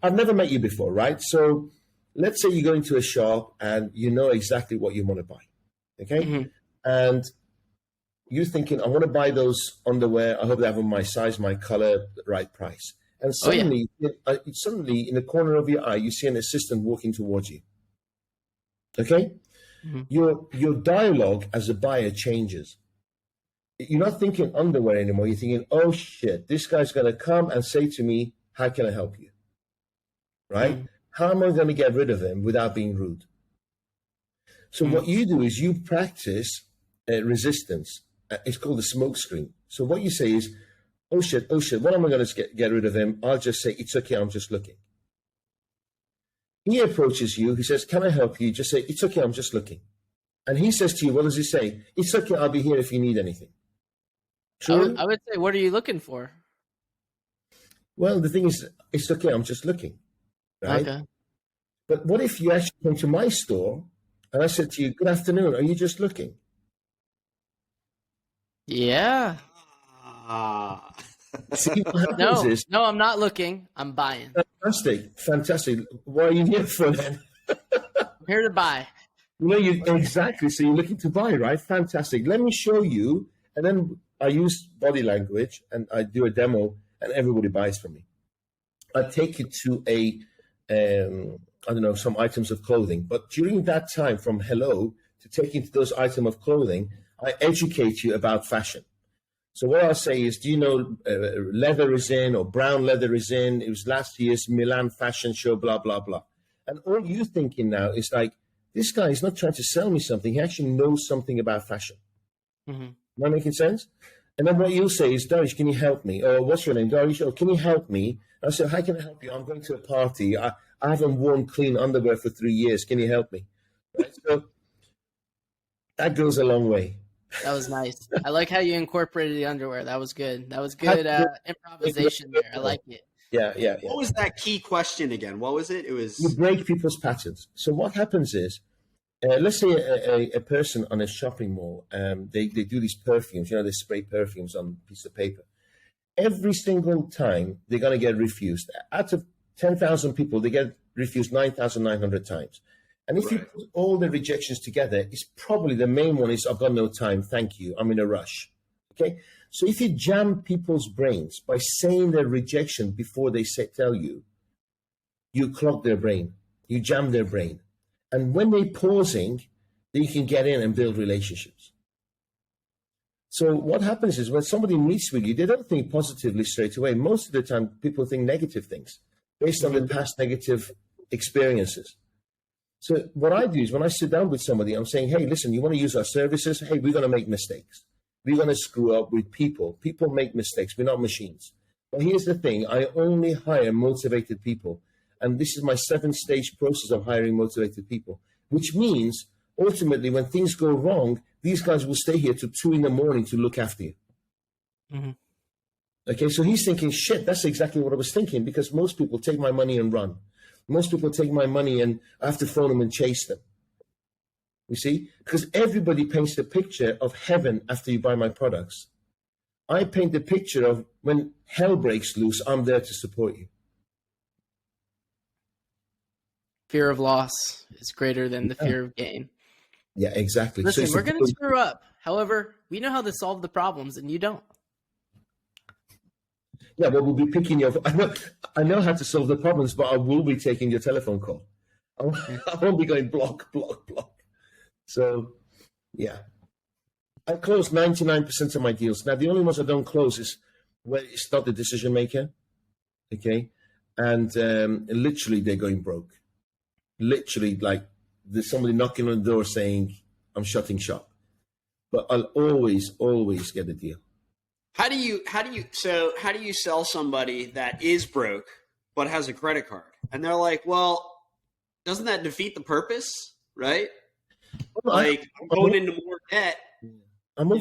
I've never met you before, right? So let's say you go into a shop and you know exactly what you want to buy, okay? Mm-hmm. And you're thinking, I want to buy those underwear. I hope they have my size, my color, the right price. And suddenly, suddenly in the corner of your eye, you see an assistant walking towards you. Okay? Mm-hmm. Your dialogue as a buyer changes. You're not thinking underwear anymore. You're thinking, oh shit, this guy's going to come and say to me, how can I help you? Right? Mm-hmm. How am I going to get rid of him without being rude? So what you do is you practice resistance. It's called the smoke screen. So what you say is, oh shit, what am I going to get rid of him? I'll just say, it's okay, I'm just looking. He approaches you, he says, can I help you? Just say, it's okay, I'm just looking. And he says to you, what does he say? It's okay, I'll be here if you need anything. True? I would say, what are you looking for? Well, the thing is, it's okay, I'm just looking. Right? Okay. But what if you actually come to my store and I said to you, good afternoon, are you just looking? Yeah. See, what happens is, No, I'm not looking. I'm buying. fantastic. What are you here for then? I'm here to buy. Exactly. So you're looking to buy, right? Fantastic. Let me show you. And then I use body language and I do a demo and everybody buys from me. I take you to I don't know, some items of clothing. But during that time, from hello to taking to those items of clothing, I educate you about fashion. So what I'll say is, do you know leather is in or brown leather is in? It was last year's Milan fashion show, blah, blah, blah. And all you're thinking now is like, this guy is not trying to sell me something. He actually knows something about fashion. Mm-hmm. Am I making sense? And then what you'll say is, Dariush, can you help me? Or what's your name? Dariush, oh, can you help me? And I said, how can I help you? I'm going to a party. I haven't worn clean underwear for 3 years. Can you help me? Right? So that goes a long way. That was nice. I like how you incorporated the underwear. That was good. That was good improvisation there. I like it. Yeah. What was that key question again? What was it? It was you break people's patterns. So what happens is, let's say a person on a shopping mall, they do these perfumes. They spray perfumes on a piece of paper. Every single time they're going to get refused. Out of 10,000 people, they get refused 9,900 times. And if you put all the rejections together, it's probably the main one is, I've got no time, thank you, I'm in a rush. Okay? So if you jam people's brains by saying their rejection before they tell you, you clog their brain, you jam their brain. And when they're pausing, then you can get in and build relationships. So what happens is when somebody meets with you, they don't think positively straight away. Most of the time, people think negative things based on their past negative experiences. So what I do is when I sit down with somebody, I'm saying, hey, listen, you want to use our services? Hey, we're going to make mistakes. We're going to screw up with people. People make mistakes. We're not machines. But here's the thing. I only hire motivated people. And this is my 7-stage process of hiring motivated people, which means ultimately when things go wrong, these guys will stay here till 2 a.m. to look after you. Mm-hmm. Okay, so he's thinking, shit, that's exactly what I was thinking, because most people take my money and run. Most people take my money and I have to phone them and chase them. You see? Because everybody paints the picture of heaven after you buy my products. I paint the picture of when hell breaks loose, I'm there to support you. Fear of loss is greater than the fear of gain. Yeah, exactly. Listen, we're going to screw up. However, we know how to solve the problems, and you don't. Yeah, well, we'll be picking your. I know how to solve the problems, but I will be taking your telephone call. I won't be going block. So, yeah, I close 99% of my deals. Now, the only ones I don't close is where it's not the decision maker. Okay, and literally they're going broke. Literally, like there's somebody knocking on the door saying, "I'm shutting shop," but I'll always get a deal. How do you sell somebody that is broke but has a credit card? And they're like, well, doesn't that defeat the purpose, right? Well, I'm going into more debt. I'm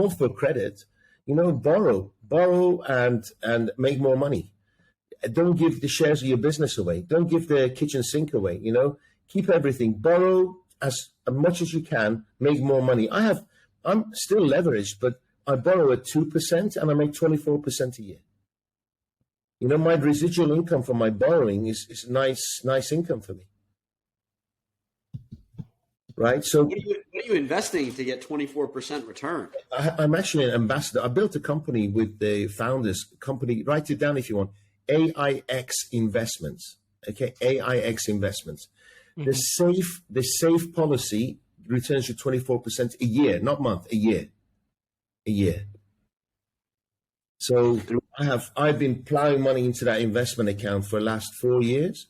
all for credit. Borrow and make more money. Don't give the shares of your business away. Don't give the kitchen sink away. Keep everything. Borrow as much as you can. Make more money. I'm still leveraged, but I borrow at 2% and I make 24% a year. My residual income from my borrowing is nice income for me. Right? So what are you investing to get 24% return? I'm actually an ambassador. I built a company with the founders. Company, write it down if you want. AIX Investments. Okay, AIX Investments. The safe policy returns you 24% a year, not month, a year. So I've been plowing money into that investment account for the last 4 years.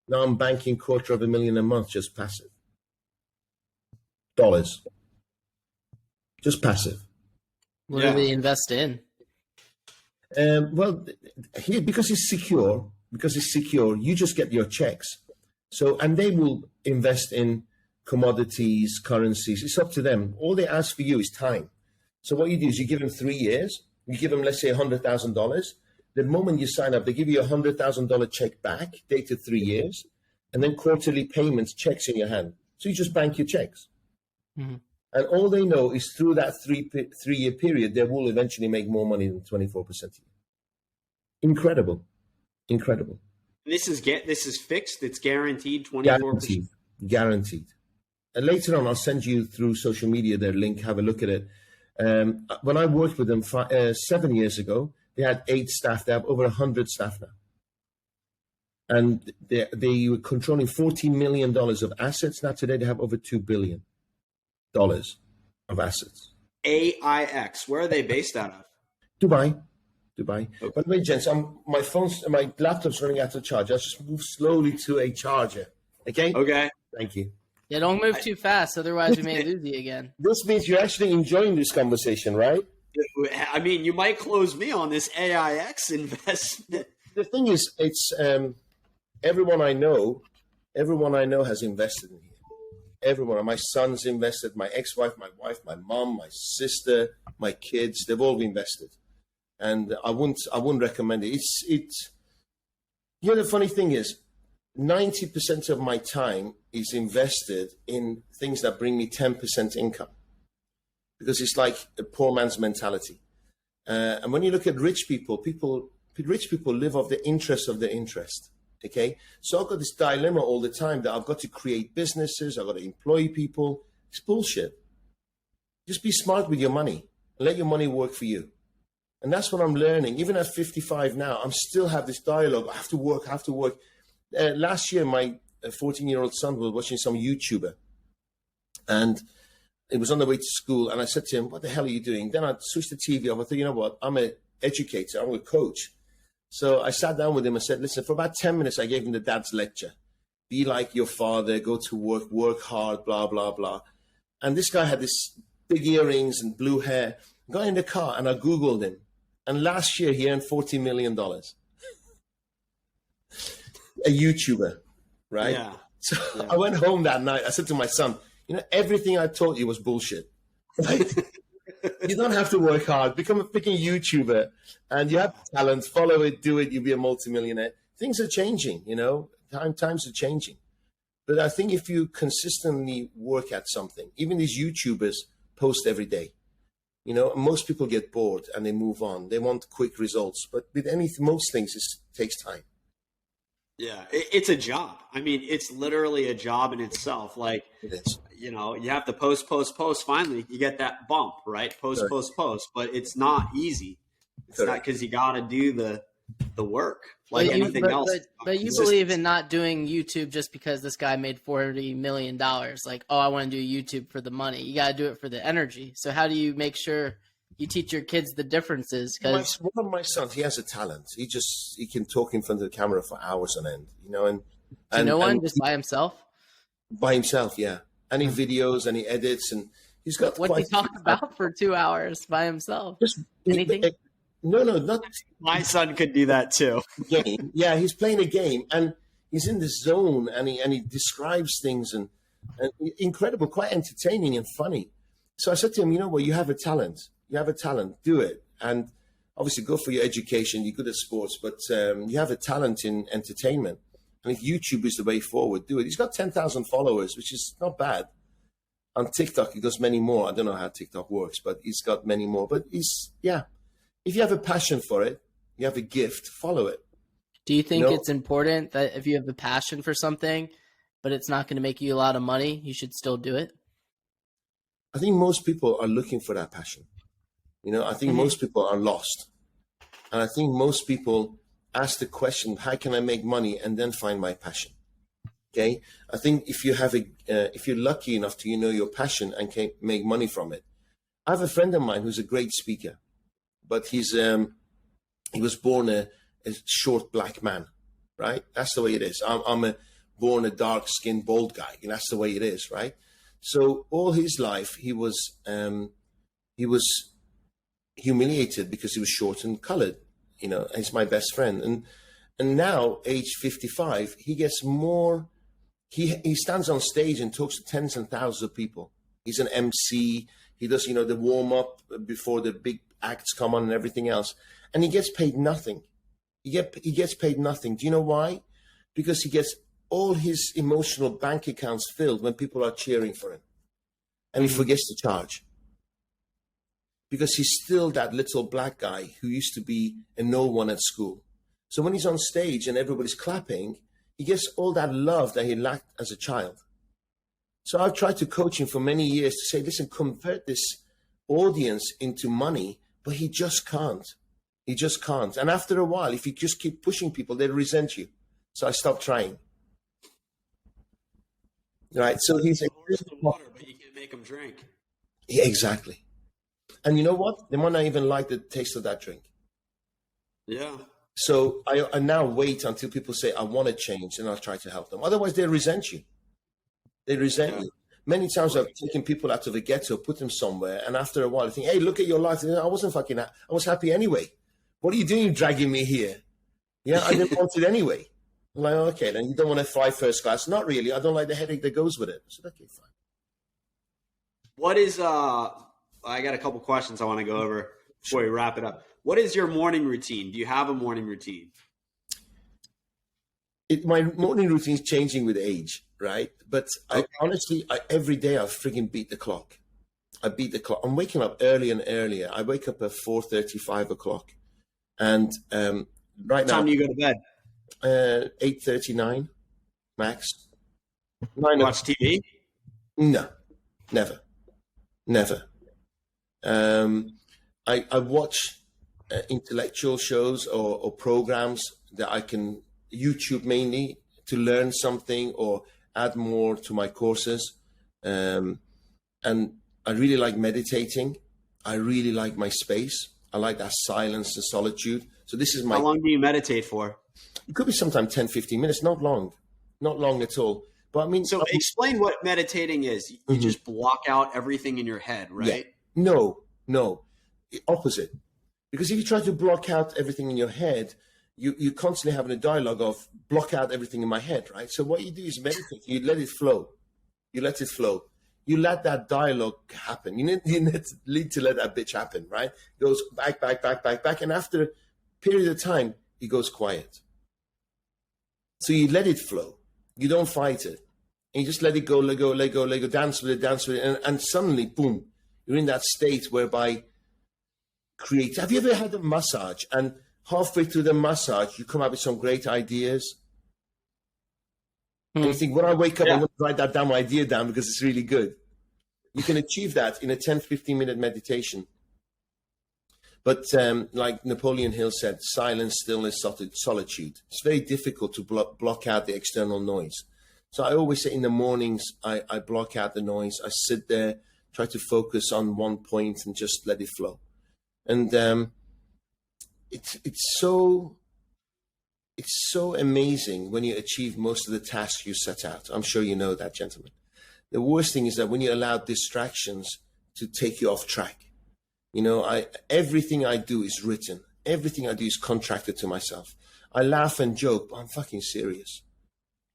Now I'm banking $250,000 a month, just passive. Dollars. Just passive. What do they invest in? Well, here, because it's secure, you just get your checks. So, and they will invest in commodities, currencies. It's up to them. All they ask for you is time. So what you do is you give them 3 years. You give them, let's say, $100,000. The moment you sign up, they give you a $100,000 check back, dated 3 years, and then quarterly payments, checks in your hand. So you just bank your checks. Mm-hmm. And all they know is through that three-year period, they will eventually make more money than 24%. Incredible. This is fixed. It's guaranteed 24%. Guaranteed. And later on, I'll send you through social media their link. Have a look at it. When I worked with them 7 years ago, they had 8 staff. They have over 100 staff now. And they were controlling $14 million of assets. Now today they have over $2 billion of assets. AIX. Where are they based out of? Dubai. Okay. By the way, gents, my laptop's running out of charge. I'll just move slowly to a charger. Okay? Okay. Thank you. Yeah, don't move too fast, otherwise we may lose you again. This means you're actually enjoying this conversation, right? I mean, you might close me on this AIX investment. The thing is, it's everyone I know has invested in here. Everyone. My son's invested, my ex-wife, my wife, my mom, my sister, my kids, they've all invested. And I wouldn't recommend it. It's the funny thing is, 90% of my time is invested in things that bring me 10% income, because it's like a poor man's mentality. And when you look at rich people live off the interest of their interest. Okay, so I've got this dilemma all the time that I've got to create businesses, I've got to employ people. It's bullshit. Just be smart with your money and let your money work for you. And that's what I'm learning. Even at 55 now, I'm still have this dialogue. I have to work. Last year, my 14-year-old son was watching some YouTuber, and it was on the way to school. And I said to him, "What the hell are you doing?" Then I switched the TV off. I thought, you know what? I'm an educator. I'm a coach. So I sat down with him and said, "Listen." For about 10 minutes, I gave him the dad's lecture. Be like your father. Go to work hard. Blah blah blah. And this guy had this big earrings and blue hair. I got in the car and I Googled him. And last year, he earned $40 million. A YouTuber, right? Yeah. So I went home that night. I said to my son, everything I taught you was bullshit. Right? You don't have to work hard. Become a freaking YouTuber. And you have talent. Follow it, do it. You'll be a multimillionaire. Things are changing, Times are changing. But I think if you consistently work at something, even these YouTubers post every day. Most people get bored and they move on. They want quick results. But with most things, it takes time. Yeah, it's a job. I mean, it's literally a job in itself. Like, you have to post. Finally, you get that bump, right? Post. But it's not easy. It's not because you got to do the work like anything else. But you believe in not doing YouTube just because this guy made $40 million. Like, I want to do YouTube for the money. You got to do it for the energy. So how do you make sure you teach your kids the differences? Because one of my sons, he has a talent. He can talk in front of the camera for hours on end. And just by himself. By himself, yeah. And he videos and he edits and he's got. What do you talk about for 2 hours by himself? Just anything. No, not. My son could do that too. Game. Yeah, he's playing a game and he's in the zone and he describes things and incredible, quite entertaining and funny. So I said to him, you have a talent. You have a talent, do it. And obviously go for your education. You're good at sports, but you have a talent in entertainment. And if YouTube is the way forward, do it. He's got 10,000 followers, which is not bad. On TikTok, he does many more. I don't know how TikTok works, but he's got many more. But if you have a passion for it, you have a gift, follow it. Do you think You know, it's important that if you have a passion for something, but it's not going to make you a lot of money, you should still do it? I think most people are looking for that passion. I think Hmm. most people are lost. And I think most people ask the question, how can I make money, and then find my passion? Okay. I think if you're lucky enough to know your passion and can make money from it. I have a friend of mine who's a great speaker, but he was born a short black man, right? That's the way it is. I'm born a dark skinned bald guy, and that's the way it is, right? So all his life he was humiliated because he was short and colored. He's my best friend, and now age 55, he gets more. He stands on stage and talks to tens and thousands of people. He's an MC. He does the warm up before the big acts come on and everything else, and he gets paid nothing. He gets paid nothing. Do you know why? Because he gets all his emotional bank accounts filled when people are cheering for him, and he forgets to charge. Because he's still that little black guy who used to be a no one at school. So when he's on stage and everybody's clapping, he gets all that love that he lacked as a child. So I've tried to coach him for many years to say, listen, convert this audience into money, but he just can't. He just can't. And after a while, if you just keep pushing people, they'll resent you. So I stopped trying. Right. So he's a horse to water, but you can't make him drink. Yeah, exactly. And you know what? They might not even like the taste of that drink. Yeah. So I now wait until people say, I want to change, and I'll try to help them. Otherwise, they resent you. They resent you. Many times I've taken people out of a ghetto, put them somewhere, and after a while, they think, hey, look at your life. I wasn't fucking I was happy anyway. What are you doing dragging me here? Yeah, I didn't want it anyway. I'm like, okay, then you don't want to fly first class. Not really. I don't like the headache that goes with it. I said, okay, fine. What is, I got a couple questions I want to go over before we wrap it up. What is your morning routine? Do you have a morning routine? My morning routine is changing with age, right? But I honestly, every day I freaking beat the clock. I beat the clock. I'm waking up earlier and earlier. I wake up at 4:30, 5 o'clock. And right what now, time do you go to bed? 8:39 max. Watch TV? No, never. I watch intellectual shows or programs that I can YouTube mainly to learn something or add more to my courses. And I really like meditating. I really like my space. I like that silence and solitude. So this is my... How long do you meditate for? It could be sometime 10, 15 minutes, not long at all. But I mean... So explain what meditating is. You just block out everything in your head, right? Yeah. No. Opposite. Because if you try to block out everything in your head, you're constantly having a dialogue of block out everything in my head, right? So what you do is meditate. You let it flow. You let that dialogue happen. You need to let that bitch happen, right? It goes back. And after a period of time, it goes quiet. So you let it flow. You don't fight it. And you just let it go, let go, dance with it. And suddenly, boom, you're in that state whereby create. Have you ever had a massage and halfway through the massage, you come up with some great ideas? And you think, when I wake up, I'm going to write that damn idea down because it's really good. You can achieve that in a 10, 15-minute meditation. But like Napoleon Hill said, silence, stillness, solitude. It's very difficult to block out the external noise. So I always say in the mornings, I block out the noise. I sit there, try to focus on one point and just let it flow. And it's so amazing when you achieve most of the tasks you set out. I'm sure you know that, gentlemen. The worst thing is that when you allow distractions to take you off track. Everything I do is written. Everything I do is contracted to myself. I laugh and joke, but I'm fucking serious.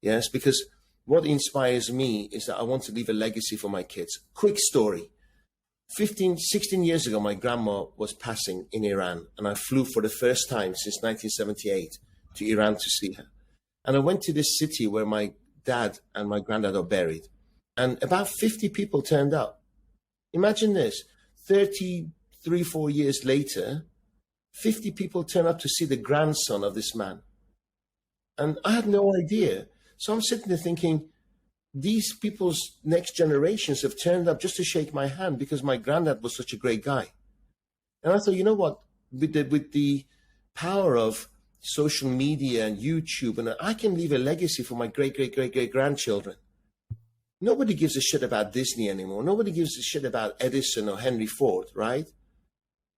Yes, because what inspires me is that I want to leave a legacy for my kids. Quick story. 16 years ago, my grandma was passing in Iran, and I flew for the first time since 1978 to Iran to see her. And I went to this city where my dad and my granddad are buried, and about 50 people turned up. Imagine this, 33, 4 years later, 50 people turn up to see the grandson of this man. And I had no idea. So I'm sitting there thinking, these people's next generations have turned up just to shake my hand because my granddad was such a great guy. And I thought, you know what? With the power of social media and YouTube, and I can leave a legacy for my great grandchildren. Nobody gives a shit about Disney anymore. Nobody gives a shit about Edison or Henry Ford, right?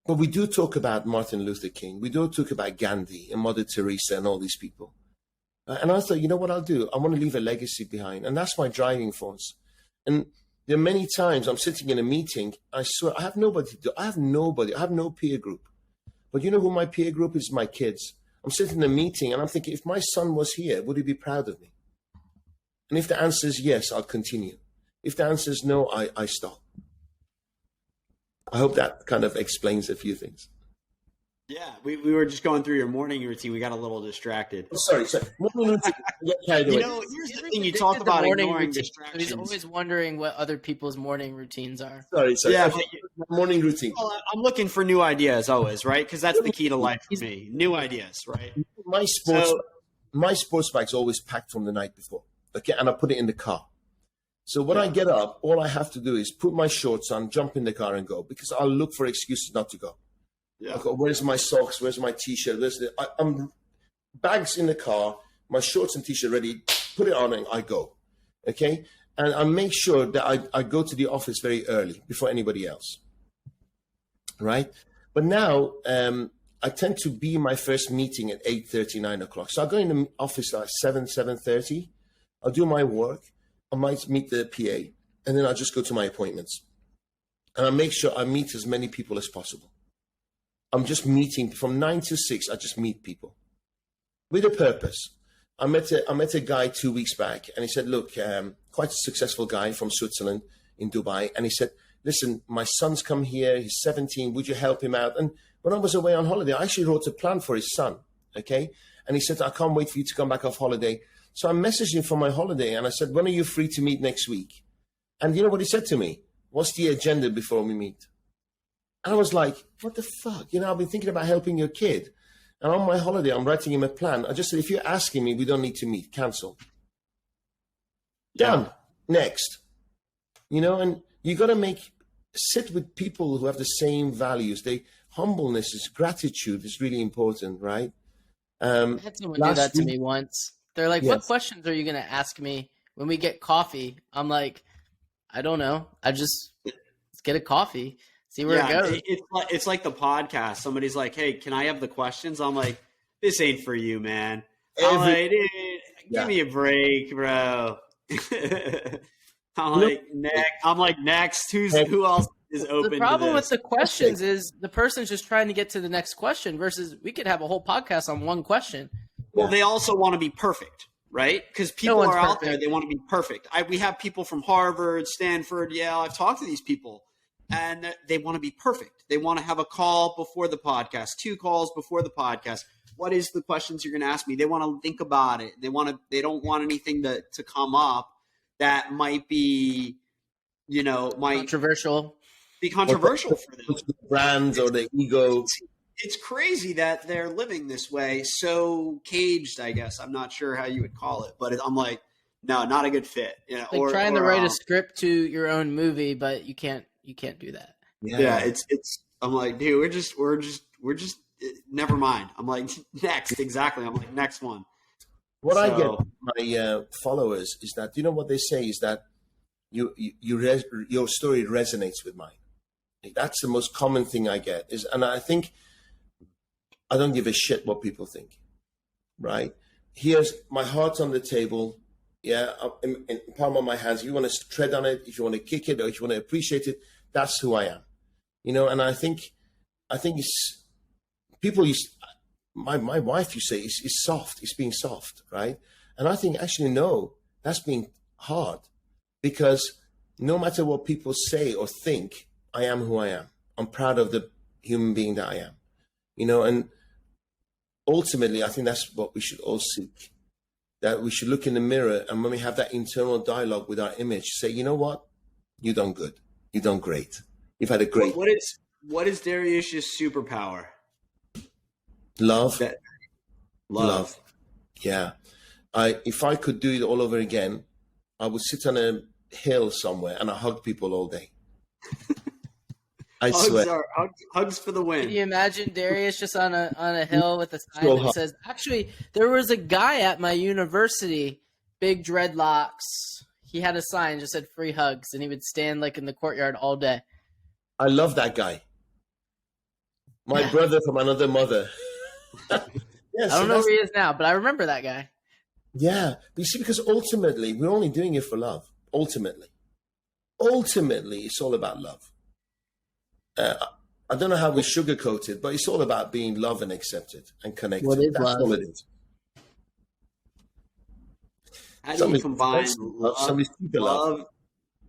But we do talk about Martin Luther King. We do talk about Gandhi and Mother Teresa and all these people. And I thought, you know what I'll do? I want to leave a legacy behind. And that's my driving force. And there are many times I'm sitting in a meeting, I swear, I have nobody. I have no peer group. But you know who my peer group is? My kids. I'm sitting in a meeting and I'm thinking, if my son was here, would he be proud of me? And if the answer is yes, I'll continue. If the answer is no, I stop. I hope that kind of explains a few things. Yeah, we were just going through your morning routine. We got a little distracted. Oh, sorry. Morning routine. Here's the thing. You talk about ignoring distractions. He's always wondering what other people's morning routines are. Sorry. Yeah, morning routine. Well, I'm looking for new ideas always, right? Because that's the key to life for me. New ideas, right? My sports bag's always packed from the night before. Okay, and I put it in the car. So when I get up, all I have to do is put my shorts on, jump in the car, and go, because I'll look for excuses not to go. Yeah. Okay, where's my socks? Where's my t-shirt? I'm bags in the car, my shorts and t-shirt ready. Put it on and I go. Okay, and I make sure that I go to the office very early before anybody else. Right, but now I tend to be in my first meeting at 8:30, 9 o'clock. So I go in the office at 7:30. I'll do my work. I might meet the PA, and then I'll just go to my appointments. And I make sure I meet as many people as possible. I'm just meeting from 9 to 6. I just meet people with a purpose. I met a guy 2 weeks back, and he said, look, quite a successful guy from Switzerland in Dubai. And he said, listen, my son's come here. He's 17. Would you help him out? And when I was away on holiday, I actually wrote a plan for his son. Okay. And he said, I can't wait for you to come back off holiday. So I messaged him for my holiday, and I said, when are you free to meet next week? And you know what he said to me? What's the agenda before we meet? And I was like, what the fuck? I've been thinking about helping your kid. And on my holiday, I'm writing him a plan. I just said, if you're asking me, we don't need to meet. Cancel. Done. Next. And you got to sit with people who have the same values. Humbleness is gratitude is really important, right? I had someone do that to me once. They're like, what questions are you going to ask me when we get coffee? I'm like, I don't know. Let's get a coffee, see where it goes. It's like the podcast. Somebody's like, hey, can I have the questions? I'm like, this ain't for you, man. I'm like, dude, give me a break, bro. I'm like, next. Who else is open? The problem to with the questions is the person's just trying to get to the next question versus we could have a whole podcast on one question. Well, they also want to be perfect, right? Because people are out there, they want to be perfect. We have people from Harvard, Stanford, Yale. I've talked to these people, and they want to be perfect. They want to have a call before the podcast, 2 calls before the podcast. What is the questions you're going to ask me? They want to think about it. They don't want anything to come up that might be, controversial. Be controversial for them. The brands or the ego. It's crazy that they're living this way, so caged, I guess. I'm not sure how you would call it, but I'm like, no, not a good fit. Like trying to write a script to your own movie, but you can't do that. Yeah, it's. I'm like, dude, we're just. Never mind. I'm like, next, exactly. I'm like, next one. What I get from my followers is that what they say is that your story resonates with mine. That's the most common thing I get and I think. I don't give a shit what people think, right? Here's my heart's on the table. Yeah, in palm of my hands. If you want to tread on it, if you want to kick it, or if you want to appreciate it, that's who I am. And I think it's people. My wife, you say, is soft. It's being soft, right? And I think actually no, that's being hard, because no matter what people say or think, I am who I am. I'm proud of the human being that I am. And ultimately, I think that's what we should all seek. That we should look in the mirror, and when we have that internal dialogue with our image, say, you know what? You done good. You done great. You've had a great. What is Dariush's superpower? Love. Love. Yeah. If I could do it all over again, I would sit on a hill somewhere and I hug people all day. I swear. Hugs for the win. Can you imagine Darius just on a hill with a sign So that hot. says, actually, there was a guy at my university, big dreadlocks. He had a sign that just said free hugs, and he would stand like in the courtyard all day. I love that guy. My brother from another mother. Yeah, I don't know where he is now, but I remember that guy. Yeah. But you see, because ultimately, we're only doing it for love. Ultimately, it's all about love. I don't know how we sugarcoat it, but it's all about being loved and accepted and connected. What is That's love? all it is. How do you combine love?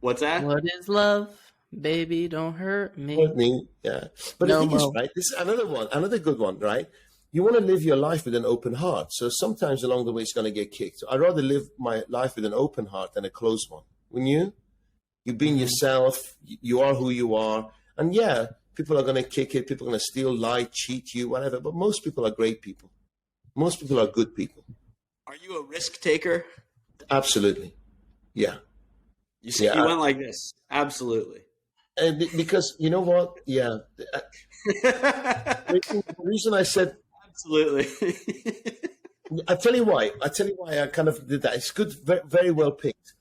What's that? What is love? Baby, don't hurt me. Hurt me, yeah. But No the thing is, more. right, this is another good one, right? You want to live your life with an open heart. So sometimes along the way, it's going to get kicked. I'd rather live my life with an open heart than a closed one. When you've been yourself, you are who you are. And yeah, people are going to kick it. People are going to steal, lie, cheat you, whatever. But most people are great people. Most people are good people. Are you a risk taker? Absolutely. Yeah. You see, you went like this. Absolutely. Because you know what? Yeah. The reason I said absolutely. I tell you why I kind of did that. It's good, very, very well picked.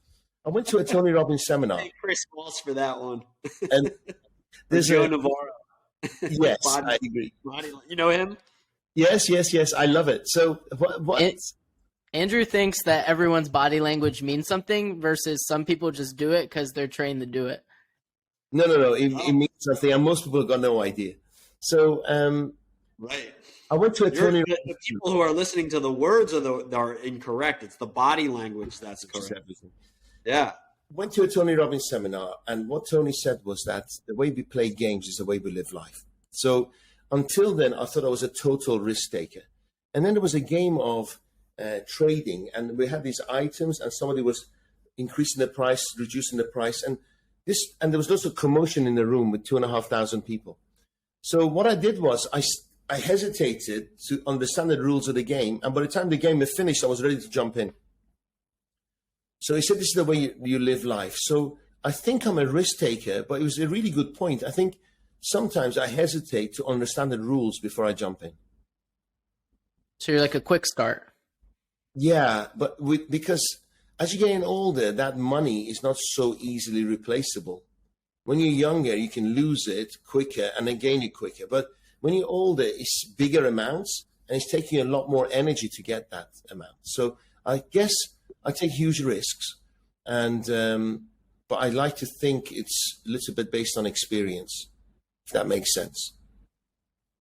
I went to a Tony Robbins seminar. Thank Chris Walsh for that one. And there's Joe Navarro. Yes, I agree. You know him? Yes. I love it. So what? Andrew thinks that everyone's body language means something versus some people just do it because they're trained to do it. No. It means something, and most people have got no idea. So, right. I went to a Tony. The people who are listening to the words are incorrect. It's the body language that's correct. Everything. Yeah. Went to a Tony Robbins seminar, and what Tony said was that the way we play games is the way we live life. So until then, I thought I was a total risk taker. And then there was a game of trading, and we had these items, and somebody was increasing the price, reducing the price, and there was also commotion in the room with 2,500 people. So what I did was I hesitated to understand the rules of the game, and by the time the game was finished, I was ready to jump in. So he said, this is the way you live life. So I think I'm a risk taker, but it was a really good point. I think sometimes I hesitate to understand the rules before I jump in. So you're like a quick start. Yeah, but because as you're getting older, that money is not so easily replaceable. When you're younger, you can lose it quicker and then gain it quicker. But when you're older, it's bigger amounts, and it's taking a lot more energy to get that amount. So I guess I take huge risks, and but I like to think it's a little bit based on experience, if that makes sense.